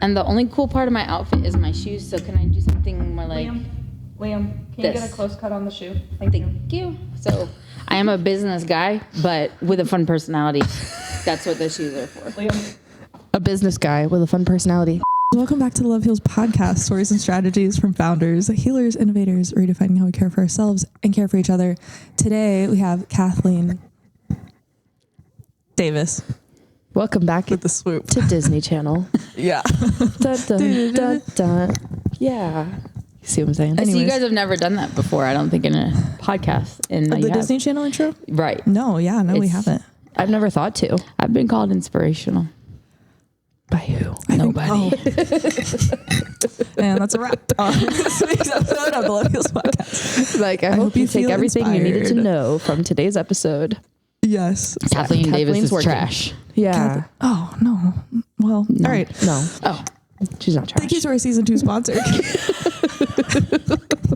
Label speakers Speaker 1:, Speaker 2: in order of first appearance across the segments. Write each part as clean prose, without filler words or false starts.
Speaker 1: And the only cool part of my outfit is my shoes. So can I do something more like
Speaker 2: Liam, can you get a close cut on the shoe?
Speaker 1: Thank you. So I am a business guy, but with a fun personality. That's what the shoes are for.
Speaker 2: Liam.
Speaker 3: A business guy with a fun personality.
Speaker 4: Welcome back to the Love Heals podcast, stories and strategies from founders, healers, innovators, redefining how we care for ourselves and care for each other. Today we have Kathleen Davis.
Speaker 3: Welcome back
Speaker 4: With the swoop.
Speaker 3: to Disney Channel.
Speaker 4: Yeah.
Speaker 3: Dun, dun, dun, dun. Yeah. You see what I'm saying?
Speaker 1: So you
Speaker 4: Anyways.
Speaker 1: guys have never done that before, I don't think, in a podcast. And
Speaker 4: The Disney Channel intro?
Speaker 1: Right.
Speaker 4: No, we
Speaker 1: It's-
Speaker 4: haven't.
Speaker 3: I've never thought to.
Speaker 1: I've been called inspirational.
Speaker 3: By who?
Speaker 1: Nobody.
Speaker 4: And that's a wrap on this week's episode of the Love Heals podcast.
Speaker 3: Like, I hope you take
Speaker 4: feel
Speaker 3: everything you needed to
Speaker 4: inspired.
Speaker 3: know from today's episode.
Speaker 4: Yes.
Speaker 1: Kathleen Davis is
Speaker 3: working.
Speaker 1: trash.
Speaker 3: Yeah.
Speaker 4: Oh, no. Well, all right.
Speaker 3: No.
Speaker 1: Oh,
Speaker 3: She's not trash.
Speaker 4: Thank you to our season 2 sponsor,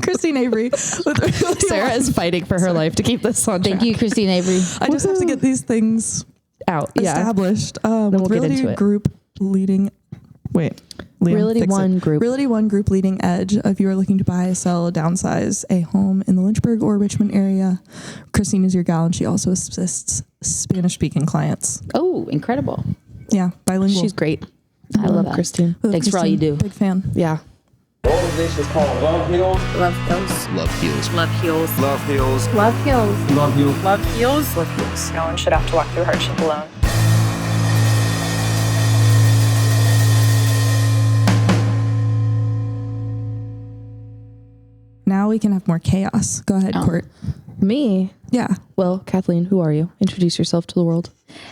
Speaker 4: Christine Avery.
Speaker 3: Sarah is fighting for her life to keep this on
Speaker 1: thank
Speaker 3: track.
Speaker 1: you, Christine Avery.
Speaker 4: I just have to get these things
Speaker 3: Out. Yeah.
Speaker 4: established.
Speaker 3: we'll
Speaker 4: With
Speaker 3: get
Speaker 4: Realty
Speaker 3: into it.
Speaker 4: Group leading. Wait. Liam,
Speaker 3: Realty
Speaker 4: fix it.
Speaker 3: One Group.
Speaker 4: Realty One Group leading edge. If you are looking to buy, sell, downsize a home in the Lynchburg or Richmond area, Christine is your gal, and she also assists Spanish-speaking clients.
Speaker 1: Oh, incredible.
Speaker 4: Yeah, bilingual.
Speaker 3: She's great.
Speaker 1: I love that.
Speaker 3: Christine.
Speaker 4: Love
Speaker 1: Thanks for all you
Speaker 4: Christine.
Speaker 1: do.
Speaker 4: Big fan.
Speaker 3: Yeah.
Speaker 5: Organization is called Love Heals.
Speaker 6: Love Heals.
Speaker 5: Love Heals.
Speaker 6: Love Heals.
Speaker 5: Love Heals.
Speaker 6: Love Heals.
Speaker 5: Love Heals.
Speaker 6: Love Heals. Love Heals. No one should have to walk through hardship alone.
Speaker 4: Now we can have more chaos. Go ahead,
Speaker 1: Oh.
Speaker 4: Court.
Speaker 3: Me?
Speaker 4: Yeah.
Speaker 3: Well, Kathleen, who are you? Introduce yourself to the world.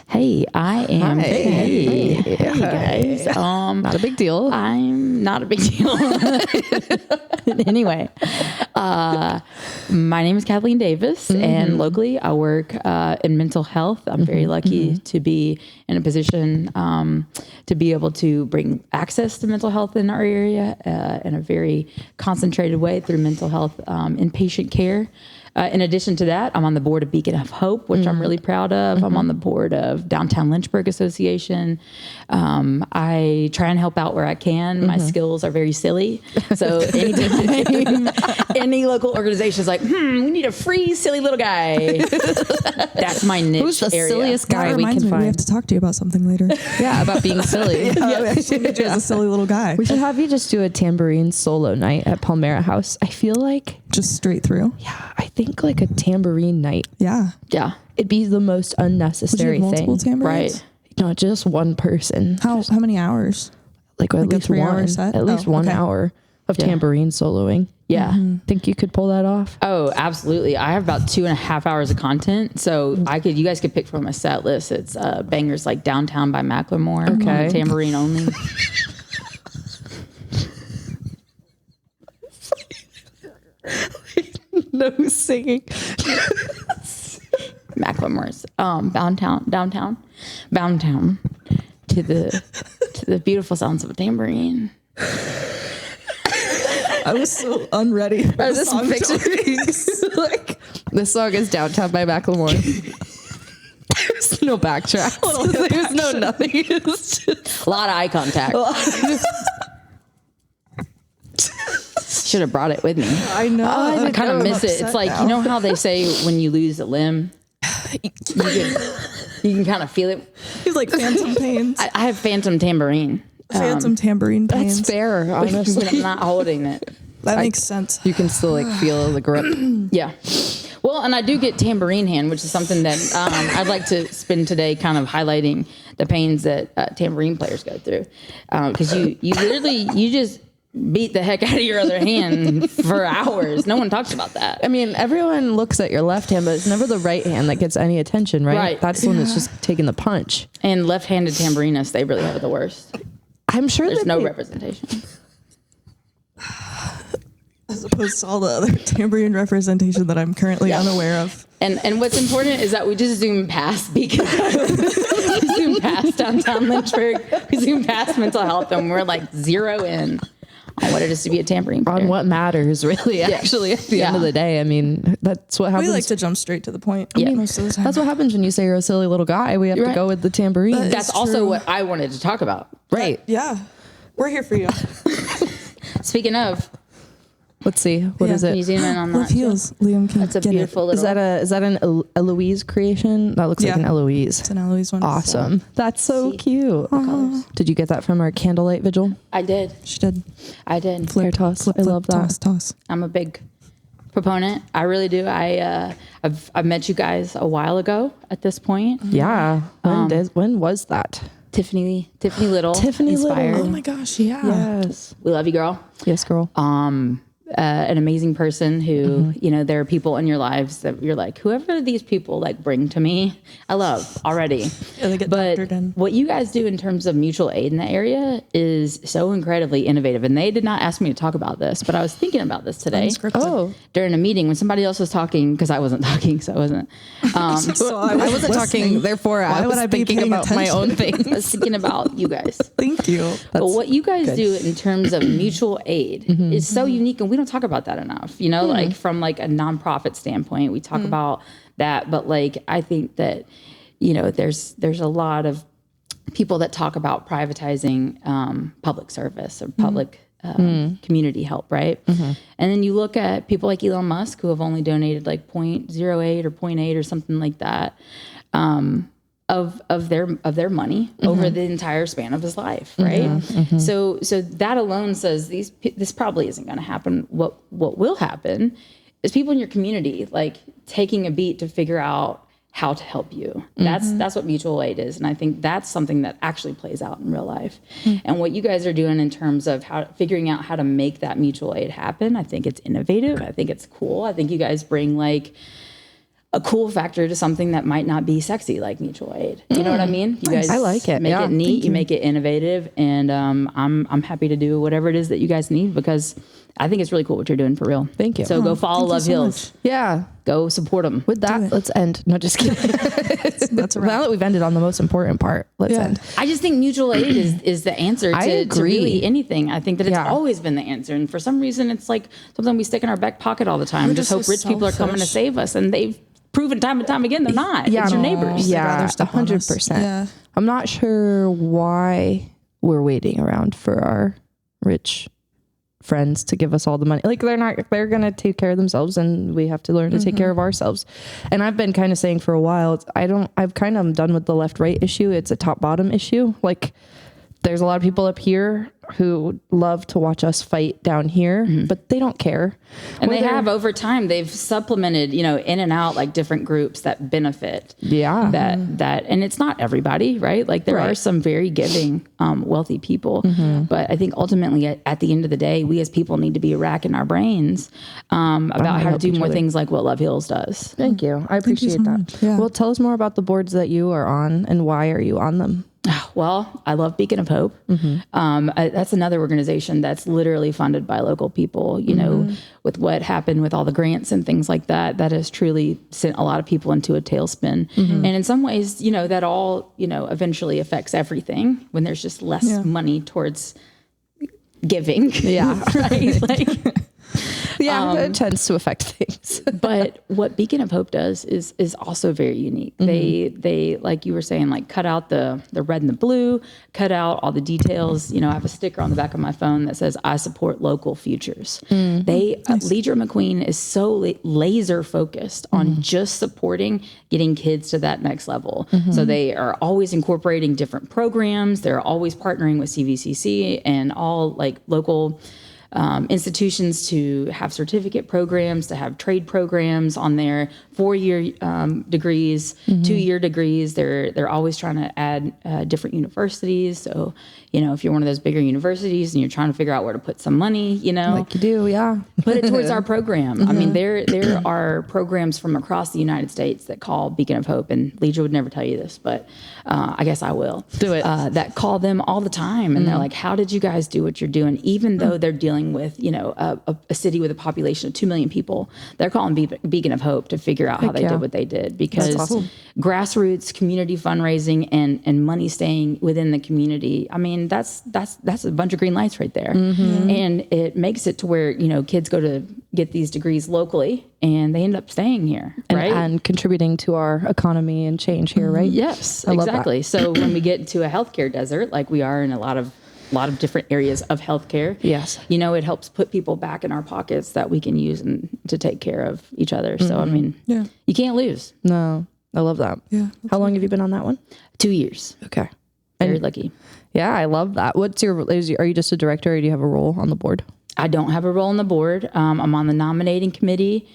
Speaker 1: Hey, I am.
Speaker 3: Hi.
Speaker 1: Hey guys.
Speaker 3: Not a big deal.
Speaker 1: I'm not a big deal. Anyway, my name is Kathleen Davis, and locally I work in mental health. I'm very lucky to be in a position to be able to bring access to mental health in our area in a very concentrated way through mental health inpatient care. In addition to that, I'm on the board of Beacon of Hope, which I'm really proud of. I'm on the board of Downtown Lynchburg Association. I try and help out where I can. My skills are very silly. So anytime any local organization is like, we need a free, silly little guy. That's my niche
Speaker 3: Who's the
Speaker 1: area.
Speaker 3: silliest
Speaker 4: That
Speaker 3: guy we
Speaker 4: reminds
Speaker 3: can
Speaker 4: me, we have
Speaker 3: find?
Speaker 4: to talk to you about something later.
Speaker 3: Yeah, about being silly.
Speaker 4: We actually need you as a silly little guy.
Speaker 3: We should have you just do a tambourine solo night at Palmera House. I feel like,
Speaker 4: Just straight through.
Speaker 3: yeah, I think like a tambourine night.
Speaker 4: Yeah.
Speaker 1: Yeah.
Speaker 3: It'd be the most
Speaker 4: Would you
Speaker 3: unnecessary
Speaker 4: have multiple
Speaker 3: thing.
Speaker 4: tambourines?
Speaker 1: Right.
Speaker 3: Not just one person.
Speaker 4: How many hours?
Speaker 3: Like at
Speaker 4: Like a
Speaker 3: least
Speaker 4: 3-hour
Speaker 3: one.
Speaker 4: set?
Speaker 3: At least
Speaker 4: Oh,
Speaker 3: 1
Speaker 4: okay.
Speaker 3: hour of tambourine soloing.
Speaker 1: Yeah.
Speaker 3: Think you could pull that off?
Speaker 1: Oh, absolutely. I have about 2.5 hours of content. So you guys could pick from a set list. It's bangers like Downtown by Macklemore.
Speaker 3: Okay.
Speaker 1: Tambourine only.
Speaker 3: No singing.
Speaker 1: Macklemore's downtown to the beautiful sounds of a tambourine.
Speaker 4: I was so unready for
Speaker 3: This
Speaker 4: song
Speaker 3: picture, like this song is Downtown by Macklemore. There's no backtracks. There's no nothing. It's just
Speaker 1: A lot of eye contact. Should have brought it with me.
Speaker 4: I know.
Speaker 1: I kind of miss it. It's like, you know how they say when you lose a limb, you can kind of feel it.
Speaker 4: He's like phantom pains.
Speaker 1: I have phantom tambourine.
Speaker 4: Phantom tambourine pains.
Speaker 3: that's fair,
Speaker 1: When
Speaker 3: honestly.
Speaker 1: I'm not holding it.
Speaker 4: That makes sense.
Speaker 3: You can still like feel the grip.
Speaker 1: Yeah. Well, and I do get tambourine hand, which is something that I'd like to spend today kind of highlighting the pains that tambourine players go through. Because you literally, you just beat the heck out of your other hand for hours. No one talks about that.
Speaker 3: I mean, everyone looks at your left hand, but it's never the right hand that gets any attention, right?
Speaker 1: Right.
Speaker 3: That's the one that's just taking the punch.
Speaker 1: And left-handed tambourinists, they really have it the worst.
Speaker 3: I'm sure
Speaker 1: There's
Speaker 3: that
Speaker 1: no
Speaker 3: they-
Speaker 1: representation.
Speaker 4: As opposed to all the other tambourine representation that I'm currently unaware of.
Speaker 1: And what's important is that we just zoom past because we zoom past downtown Lynchburg. We zoom past mental health and we're like zero in on what it is to be a tambourine player.
Speaker 3: on what matters, really, actually, at the end of the day. I mean, that's what happens.
Speaker 4: We like to jump straight to the point.
Speaker 1: Yeah.
Speaker 4: Most of the time.
Speaker 3: That's what happens when you say you're a silly little guy. We have to
Speaker 1: Right.
Speaker 3: go with the tambourine.
Speaker 1: That's
Speaker 4: It's
Speaker 1: also
Speaker 4: true.
Speaker 1: what I wanted to talk about.
Speaker 3: right.
Speaker 4: Yeah. We're here for you.
Speaker 1: Speaking of,
Speaker 3: Let's see. What is
Speaker 1: can you
Speaker 3: it?
Speaker 1: zoom in on
Speaker 4: Love
Speaker 1: that?
Speaker 4: heels. Liam can
Speaker 1: That's a
Speaker 4: get
Speaker 1: beautiful
Speaker 4: it.
Speaker 1: little.
Speaker 3: Is that an Eloise creation? That looks like
Speaker 4: Yeah.
Speaker 3: an Eloise.
Speaker 4: It's an Eloise one.
Speaker 3: Awesome. That's so
Speaker 1: See
Speaker 3: cute.
Speaker 1: colors.
Speaker 3: Did you get that from our candlelight vigil?
Speaker 1: I did.
Speaker 4: She did.
Speaker 1: I did.
Speaker 3: Flare toss. I love that.
Speaker 4: Toss.
Speaker 1: I'm a big proponent. I really do. I've met you guys a while ago at this point.
Speaker 3: Yeah. When was that?
Speaker 1: Tiffany Little.
Speaker 3: Tiffany Little.
Speaker 1: inspired.
Speaker 4: Oh my gosh, yeah.
Speaker 3: Yes.
Speaker 1: We love you, girl.
Speaker 3: Yes, girl.
Speaker 1: An amazing person who, you know, there are people in your lives that you're like, whoever these people like bring to me, I love already.
Speaker 4: Yeah, they get
Speaker 1: But
Speaker 4: doctored in.
Speaker 1: what you guys do in terms of mutual aid in that area is so incredibly innovative. And they did not ask me to talk about this, but I was thinking about this today
Speaker 4: Unscripted.
Speaker 1: during a meeting when somebody else was talking, because I wasn't talking, so I wasn't.
Speaker 4: So
Speaker 3: I wasn't talking, therefore I was
Speaker 4: would I be
Speaker 3: thinking
Speaker 4: paying
Speaker 3: about my own thing.
Speaker 1: I was thinking about you guys.
Speaker 4: Thank you.
Speaker 1: But what you guys do in terms of mutual aid is so unique, and we don't talk about that enough. You know, like from like a nonprofit standpoint, we talk about that, but like I think that, you know, there's a lot of people that talk about privatizing public service or public community help, right? And then you look at people like Elon Musk who have only donated like 0.08 or 0.8 or something like that. Of their money over the entire span of his life, right? So that alone says this probably isn't going to happen. What will happen is people in your community like taking a beat to figure out how to help you. That's what mutual aid is, and I think that's something that actually plays out in real life. And what you guys are doing in terms of figuring out how to make that mutual aid happen, I think it's innovative. I think it's cool. I think you guys bring like a cool factor to something that might not be sexy like mutual aid. You know what I mean? You guys
Speaker 3: I like it.
Speaker 1: Make
Speaker 3: Yeah.
Speaker 1: it neat. You make it innovative, and I'm happy to do whatever it is that you guys need because I think it's really cool what you're doing for real.
Speaker 3: Thank you.
Speaker 1: So go follow Love Hills.
Speaker 3: Yeah.
Speaker 1: Go support them.
Speaker 3: With that, let's end. No, just kidding.
Speaker 4: That's a
Speaker 3: Now
Speaker 4: wrap.
Speaker 3: that we've ended on the most important part, let's end.
Speaker 1: I just think mutual aid is the answer
Speaker 3: I
Speaker 1: to
Speaker 3: agree.
Speaker 1: really anything. I think that it's
Speaker 3: Yeah.
Speaker 1: always been the answer. And for some reason, it's like something we stick in our back pocket all the time.
Speaker 4: We're
Speaker 1: Just
Speaker 4: just
Speaker 1: hope
Speaker 4: so
Speaker 1: rich people are coming to
Speaker 4: selfish.
Speaker 1: save us. And they've proven time and time again they're not.
Speaker 3: Yeah.
Speaker 1: It's your neighbors.
Speaker 4: They'd
Speaker 3: Yeah,
Speaker 4: rather step on us.
Speaker 3: 100%.
Speaker 4: Yeah.
Speaker 3: I'm not sure why we're waiting around for our rich friends to give us all the money. Like they're going to take care of themselves and we have to learn to take care of ourselves. And I've been kind of saying for a while, I've kind of done with the left right issue. It's a top bottom issue. Like there's a lot of people up here who love to watch us fight down here, but they don't care.
Speaker 1: And they have over time, they've supplemented, you know, in and out like different groups that benefit.
Speaker 3: Yeah.
Speaker 1: That, and it's not everybody, right? Like there are some very giving, wealthy people, but I think ultimately at the end of the day, we as people need to be racking our brains, about how to do more things like what Love Hills does.
Speaker 3: Thank you. I appreciate
Speaker 4: so
Speaker 3: that.
Speaker 4: much. Yeah.
Speaker 3: Well, tell us more about the boards that you are on and why are you on them?
Speaker 1: Well, I love Beacon of Hope. That's another organization that's literally funded by local people, you know, with what happened with all the grants and things like that, that has truly sent a lot of people into a tailspin. And in some ways, you know, that all, you know, eventually affects everything when there's just less money towards giving. Yeah. Right. Like,
Speaker 3: Yeah, it tends to affect things.
Speaker 1: but what Beacon of Hope does is also very unique. They like you were saying, like cut out the red and the blue, cut out all the details. You know, I have a sticker on the back of my phone that says I support local futures. Leader McQueen is so laser focused on just supporting getting kids to that next level. So they are always incorporating different programs. They're always partnering with CVCC and all like local institutions to have certificate programs, to have trade programs on their 4-year degrees, 2-year degrees. They're always trying to add different universities. So, you know, if you're one of those bigger universities and you're trying to figure out where to put some money, you know,
Speaker 3: Like you do, yeah.
Speaker 1: put it towards our program. I mean, there are programs from across the United States that call Beacon of Hope, and Leisha would never tell you this, but I guess I will.
Speaker 3: Do it.
Speaker 1: That call them all the time, and they're like, how did you guys do what you're doing? Even though they're dealing with, you know, a city with a population of 2 million people, they're calling Beacon of Hope to figure out how they did what they did, because
Speaker 3: awesome.
Speaker 1: grassroots community fundraising and money staying within the community. I mean, that's a bunch of green lights right there. And it makes it to where, you know, kids go to get these degrees locally and they end up staying here, right?
Speaker 3: And contributing to our economy and change here, right?
Speaker 1: Yes,
Speaker 3: love that.
Speaker 1: exactly. So when we get into a healthcare desert, like we are in a lot of lot of different areas of healthcare.
Speaker 3: Yes.
Speaker 1: You know, it helps put people back in our pockets that we can use and to take care of each other. So, I mean, you can't lose.
Speaker 3: No, I love that.
Speaker 4: Yeah.
Speaker 3: How long have you been on that one?
Speaker 1: 2 years.
Speaker 3: Okay.
Speaker 1: Very lucky.
Speaker 3: Yeah, I love that. Are you just a director or do you have a role on the board?
Speaker 1: I don't have a role on the board. I'm on the nominating committee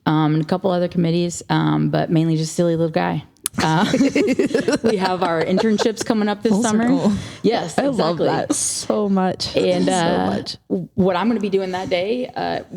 Speaker 1: and a couple other committees, but mainly just silly little guy. We have our internships coming up this summer.
Speaker 4: circle.
Speaker 1: Yes,
Speaker 3: I
Speaker 1: exactly.
Speaker 3: love that so much.
Speaker 1: And
Speaker 3: so much.
Speaker 1: what I'm going to be doing that day,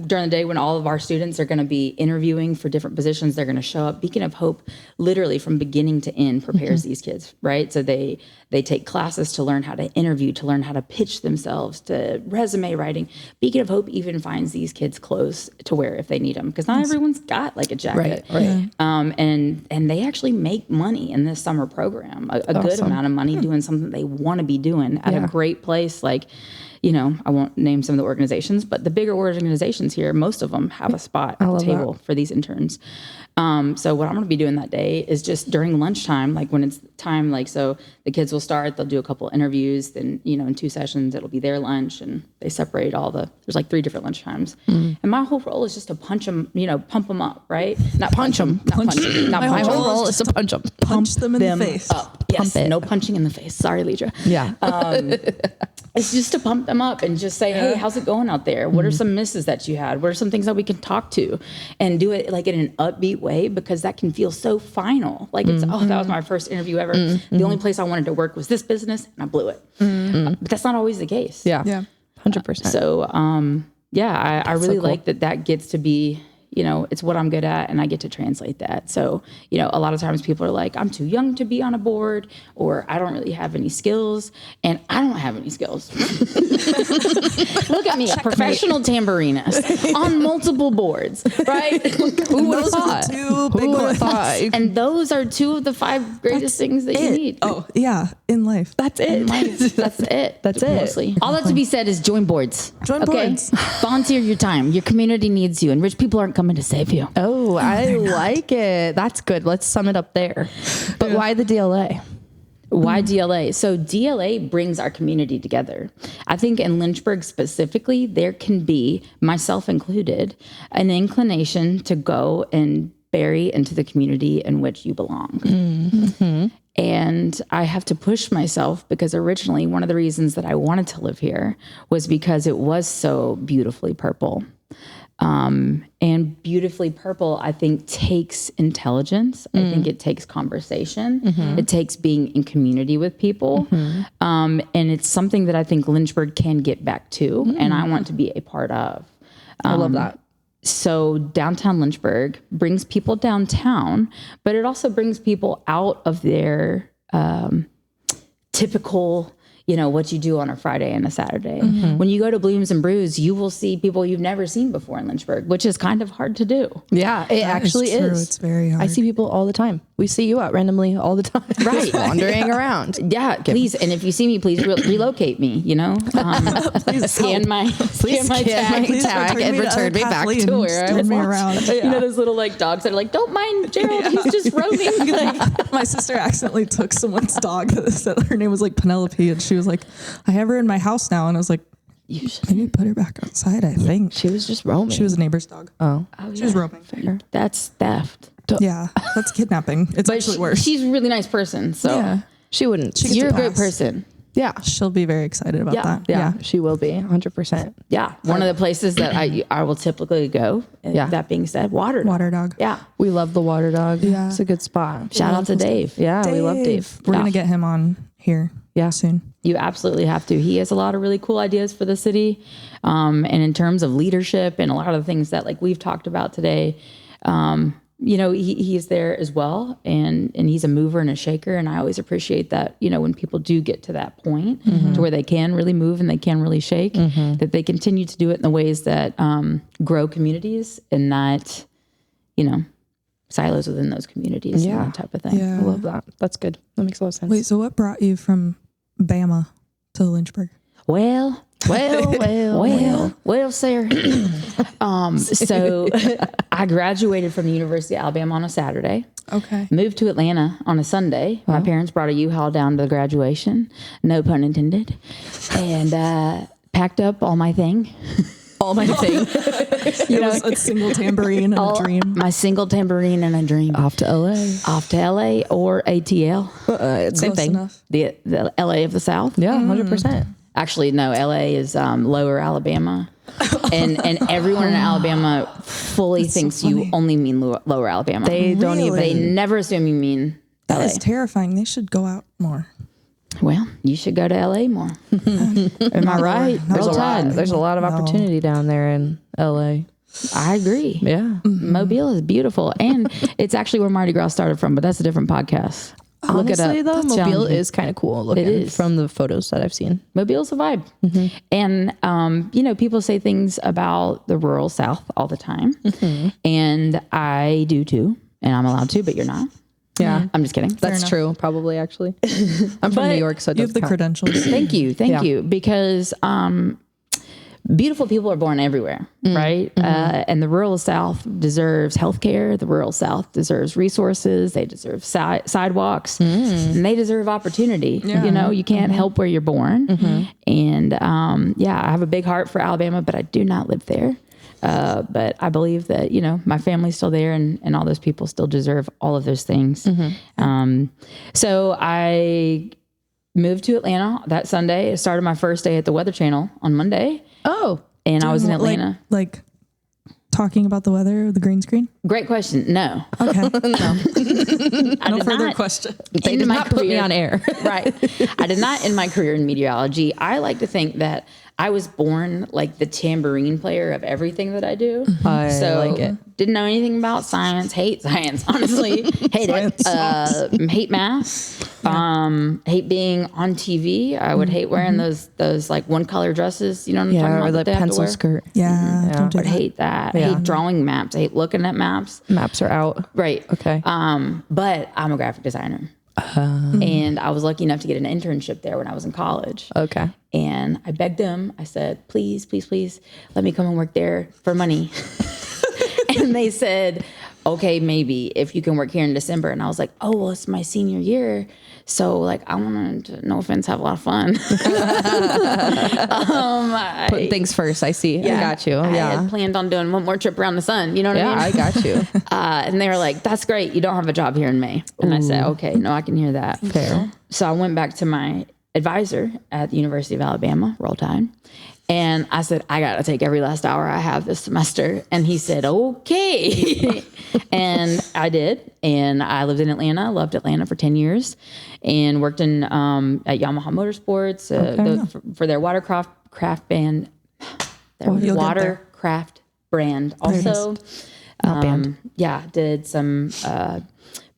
Speaker 1: during the day when all of our students are going to be interviewing for different positions, they're going to show up. Beacon of Hope, literally from beginning to end, prepares these kids, right? So they take classes to learn how to interview, to learn how to pitch themselves, to resume writing. Beacon of Hope even finds these kids clothes to wear if they need them, because not everyone's got like a jacket.
Speaker 3: Right.
Speaker 1: And they actually make money in this summer program, a good amount of money doing something they want to be doing at a great place. Like, you know, I won't name some of the organizations, but the bigger organizations here, most of them have a spot at the table for these interns. So what I'm going to be doing that day is just during lunchtime, like when it's time, like, so the kids will start, they'll do a couple interviews, then, you know, in 2 sessions, it'll be their lunch, and they separate there's like 3 different lunch times. And my whole role is just to punch them, you know, pump them up, right? Not punch them.
Speaker 3: My whole role is to punch them.
Speaker 4: Punch them in the face.
Speaker 1: Up. Yes, no punching in the face. Sorry, Lidra.
Speaker 3: Yeah.
Speaker 1: It's just to pump them up and just say, hey, how's it going out there? What are some misses that you had? What are some things that we can talk to? And do it like in an upbeat way, because that can feel so final. Like it's, that was my first interview ever. The only place I wanted to work was this business, and I blew it. But that's not always the case.
Speaker 3: Yeah.
Speaker 4: Yeah.
Speaker 3: 100%.
Speaker 1: So, I really like that gets to be, you know, it's what I'm good at, and I get to translate that. So, you know, a lot of times people are like, I'm too young to be on a board, or I don't really have any skills, and I don't have any skills. Look at me, a professional tambourinist on multiple boards, right? Who would have thought?
Speaker 4: Two big ones.
Speaker 1: And those are 2 of the 5 greatest things that you need.
Speaker 4: Oh, yeah. In life.
Speaker 3: That's it.
Speaker 1: That's it.
Speaker 3: That's it.
Speaker 1: Mostly. All that to be said is join boards.
Speaker 4: Join boards.
Speaker 1: Volunteer your time. Your community needs you, and rich people aren't coming to save you.
Speaker 3: Oh, I like it. That's good. Let's sum it up there. But why the DLA?
Speaker 1: Why DLA? So DLA brings our community together. I think in Lynchburg specifically, there can be, myself included, an inclination to go and bury into the community in which you belong. Mm-hmm. And I have to push myself, because originally one of the reasons that I wanted to live here was because it was so beautifully purple. And beautifully purple, I think, takes intelligence. I think it takes conversation. It takes being in community with people. And it's something that I think Lynchburg can get back to, and I want to be a part of.
Speaker 3: I love that.
Speaker 1: So downtown Lynchburg brings people downtown, but it also brings people out of their typical, you know, what you do on a Friday and a Saturday. When you go to Blooms and Brews, you will see people you've never seen before in Lynchburg, which is kind of hard to do.
Speaker 3: Yeah, it actually
Speaker 4: true.
Speaker 3: is.
Speaker 4: It's very hard.
Speaker 3: I see people all the time. We see you out randomly all the time.
Speaker 1: Right.
Speaker 3: Just wandering around.
Speaker 1: Yeah, please. And if you see me, please relocate me, you know, scan my tag and return me back to where I was.
Speaker 4: Me around.
Speaker 1: You know, those little like dogs that are like, don't mind Gerald, he's just roaming. Like,
Speaker 4: My sister accidentally took someone's dog that said her name was like Penelope, and she was like, I have her in my house now. And I was like,
Speaker 1: you should.
Speaker 4: maybe put her back outside, I think.
Speaker 3: She was just roaming.
Speaker 4: She was a neighbor's dog.
Speaker 3: Oh.
Speaker 4: She was roaming.
Speaker 1: That's theft.
Speaker 4: Yeah, that's kidnapping. It's actually worse.
Speaker 1: She's a really nice person. So
Speaker 4: Yeah.
Speaker 3: She wouldn't.
Speaker 1: you're a great
Speaker 4: pass.
Speaker 1: person.
Speaker 3: Yeah.
Speaker 4: She'll be very excited about that.
Speaker 3: Yeah. She will be 100%.
Speaker 1: Yeah. One of the places that I will typically go.
Speaker 3: Yeah.
Speaker 1: That being said, water.
Speaker 4: Water dog.
Speaker 1: Yeah.
Speaker 3: We love the water dog.
Speaker 4: Yeah.
Speaker 3: It's a good spot.
Speaker 1: Shout out to Dave.
Speaker 3: Yeah. We love Dave.
Speaker 4: We're going to get him on here soon.
Speaker 1: You absolutely have to. He has a lot of really cool ideas for the city. And in terms of leadership and a lot of the things that like we've talked about today, you know, he's there as well. And he's a mover and a shaker. And I always appreciate that, you know, when people do get to that point to where they can really move and they can really shake, that they continue to do it in the ways that grow communities and not, you know, silos within those communities and that type of thing.
Speaker 4: Yeah.
Speaker 3: I love that. That's good. That makes a lot of sense.
Speaker 4: Wait, so what brought you from Bama to Lynchburg?
Speaker 1: Well, Well, Sarah, so I graduated from the University of Alabama on a Saturday.
Speaker 4: Okay.
Speaker 1: Moved to Atlanta on a Sunday. My parents brought a U-Haul down to the graduation, no pun intended, and packed up all my thing.
Speaker 3: All my thing.
Speaker 4: It was a single tambourine and a dream.
Speaker 1: My single tambourine and a dream.
Speaker 3: Off to LA.
Speaker 1: Off to LA or ATL,
Speaker 3: Same
Speaker 4: Close
Speaker 3: thing.
Speaker 4: enough.
Speaker 1: the LA of the South.
Speaker 3: Yeah, 100%.
Speaker 1: Actually, no, LA is Lower Alabama. and everyone in Alabama fully thinks you only mean Lower Alabama.
Speaker 3: They don't
Speaker 4: Really?
Speaker 1: They
Speaker 3: even.
Speaker 1: never assume you mean
Speaker 4: That
Speaker 1: LA.
Speaker 4: is terrifying. They should go out more.
Speaker 1: Well, you should go to LA more. Am I right?
Speaker 3: There's
Speaker 1: Roll
Speaker 3: a lot.
Speaker 1: Tide.
Speaker 3: There's a lot of opportunity down there in LA.
Speaker 1: I agree.
Speaker 3: Yeah.
Speaker 1: Mobile is beautiful, and it's actually where Mardi Gras started from. But that's a different podcast. Look it
Speaker 3: Honestly,
Speaker 1: up.
Speaker 3: though,
Speaker 1: That's
Speaker 3: Mobile
Speaker 1: challenging.
Speaker 3: is kind of cool looking.
Speaker 1: It is.
Speaker 3: From the photos that I've seen.
Speaker 1: Mobile's a vibe. And, people say things about the rural South all the time. And I do too. And I'm allowed to, but you're not.
Speaker 3: Yeah.
Speaker 1: I'm just kidding.
Speaker 3: That's true, probably, actually. I'm from New York, so it
Speaker 4: You have
Speaker 3: doesn't
Speaker 4: the
Speaker 3: count.
Speaker 4: credentials.
Speaker 1: Thank you. Thank
Speaker 3: Yeah.
Speaker 1: you. Because beautiful people are born everywhere, right? And the rural South deserves healthcare. The rural South deserves resources. They deserve sidewalks, and they deserve opportunity. You know, you can't help where you're born. And I have a big heart for Alabama, but I do not live there. But I believe that, my family's still there, and all those people still deserve all of those things. So I moved to Atlanta that Sunday. I started my first day at the Weather Channel on Monday.
Speaker 3: Oh.
Speaker 1: And I was in Atlanta.
Speaker 4: Like talking about the weather, the green screen.
Speaker 1: Great question. No.
Speaker 4: Okay.
Speaker 1: No
Speaker 4: further question.
Speaker 3: They did not put me on air.
Speaker 1: Right. I did not end my career in meteorology. I like to think that I was born like the tambourine player of everything that I do.
Speaker 3: I
Speaker 1: So
Speaker 3: like it.
Speaker 1: didn't know anything about science, hate science, honestly. Hate it. Hate math. Hate being on TV. I would hate wearing those like one color dresses. You know what I'm talking
Speaker 3: Yeah,
Speaker 1: about?
Speaker 3: or
Speaker 1: that
Speaker 3: the
Speaker 1: they have to
Speaker 3: pencil
Speaker 1: wear?
Speaker 3: skirt.
Speaker 4: Yeah. Don't do
Speaker 1: I
Speaker 4: that.
Speaker 1: hate that. I
Speaker 3: Yeah.
Speaker 1: hate drawing maps. I hate looking at maps.
Speaker 3: Maps are out.
Speaker 1: Right.
Speaker 3: Okay.
Speaker 1: But I'm a graphic designer. And I was lucky enough to get an internship there when I was in college.
Speaker 3: Okay.
Speaker 1: And I begged them. I said, please, please, please, let me come and work there for money. And they said, okay, maybe if you can work here in December. And I was like, oh, well, it's my senior year. So like, I want to, no offense, have a lot of fun.
Speaker 3: Put things first. I see. I got you.
Speaker 1: I
Speaker 3: Yeah.
Speaker 1: had planned on doing one more trip around the sun. You know what
Speaker 3: Yeah,
Speaker 1: I
Speaker 3: I
Speaker 1: mean?
Speaker 3: got you.
Speaker 1: And they were like, that's great. You don't have a job here in May. And I said, okay, no, I can hear that.
Speaker 3: Fair.
Speaker 1: So I went back to my advisor at the University of Alabama, Roll Tide. And I said, I got to take every last hour I have this semester. And he said, okay. And I did. And I lived in Atlanta, loved Atlanta for 10 years and worked in at Yamaha Motorsports for their watercraft band, their
Speaker 4: you'll get
Speaker 1: watercraft brand. Also, did some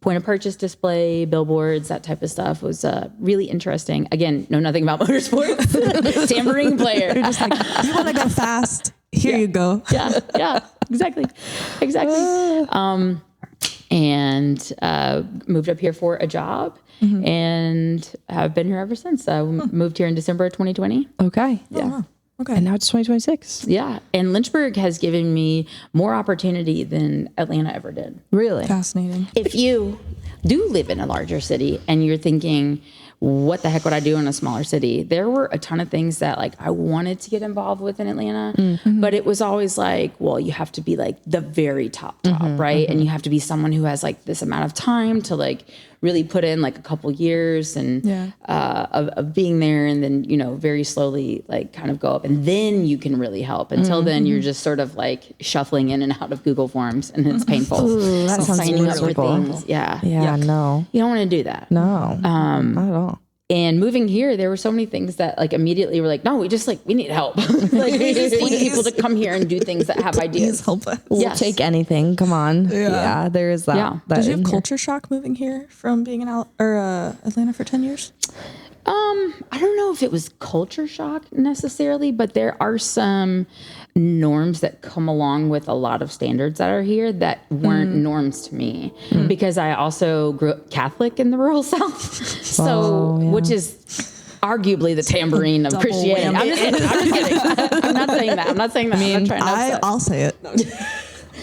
Speaker 1: point of purchase display, billboards, that type of stuff. Was really interesting. Again, know nothing about motorsports. Tambourine player.
Speaker 4: You're just like, you want to go fast? Here you go.
Speaker 1: Yeah, exactly. And moved up here for a job and have been here ever since. I moved here in December of 2020.
Speaker 3: Okay.
Speaker 4: Yeah. Okay.
Speaker 3: And now it's 2026.
Speaker 1: Yeah. And Lynchburg has given me more opportunity than Atlanta ever did.
Speaker 3: Really?
Speaker 4: Fascinating.
Speaker 1: If you do live in a larger city and you're thinking, what the heck would I do in a smaller city? There were a ton of things that like I wanted to get involved with in Atlanta, but it was always like, well, you have to be like the very top, right? And you have to be someone who has like this amount of time to like really put in like a couple years and of being there, and then very slowly like kind of go up, and then you can really help. Until then, you're just sort of like shuffling in and out of Google Forms, and it's painful.
Speaker 3: Ooh, that sounds
Speaker 1: signing up for
Speaker 3: miserable.
Speaker 1: things. Yeah.
Speaker 3: Yeah, no.
Speaker 1: You don't want to do that.
Speaker 3: No. Not at all.
Speaker 1: And moving here, there were so many things that like immediately were like, no, we need help. Like we just need people to come here and do do things that have ideas.
Speaker 4: Please help us.
Speaker 3: We'll
Speaker 1: Yes.
Speaker 3: take anything. Come on. Yeah, there is that.
Speaker 1: Yeah.
Speaker 3: that
Speaker 4: Did you have
Speaker 3: in here.
Speaker 4: culture shock moving here from being in Atlanta for 10 years?
Speaker 1: I don't know if it was culture shock necessarily, but there are some norms that come along with a lot of standards that are here that weren't norms to me, because I also grew up Catholic in the rural South. So, which is arguably the tambourine of
Speaker 4: Double
Speaker 1: Christianity.
Speaker 4: whammy.
Speaker 1: I'm just kidding. I'm not saying that. I'm not saying that. I'm not trying to upset.
Speaker 4: I'll say it.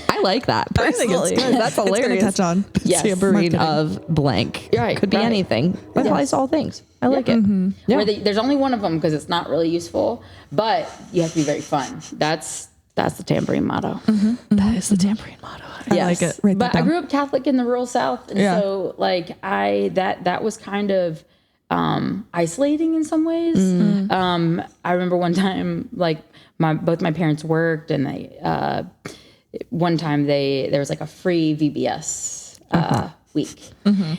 Speaker 3: I like that
Speaker 4: I think it's
Speaker 3: personally.
Speaker 4: good.
Speaker 3: That's hilarious.
Speaker 4: It's gonna catch on.
Speaker 1: Yes.
Speaker 3: Tambourine
Speaker 4: Marketing.
Speaker 3: of blank.
Speaker 1: Right,
Speaker 3: Could be
Speaker 1: right.
Speaker 3: anything. It applies to all things. I like it. Yeah.
Speaker 1: Where there's only one of them because it's not really useful, but you have to be very fun. That's the tambourine motto.
Speaker 3: That is the tambourine motto.
Speaker 4: I like it. Write that
Speaker 1: But I
Speaker 4: down.
Speaker 1: grew up Catholic in the rural South, and
Speaker 4: Yeah.
Speaker 1: so like that was kind of isolating in some ways. I remember one time like both my parents worked, and they one time there was like a free VBS week.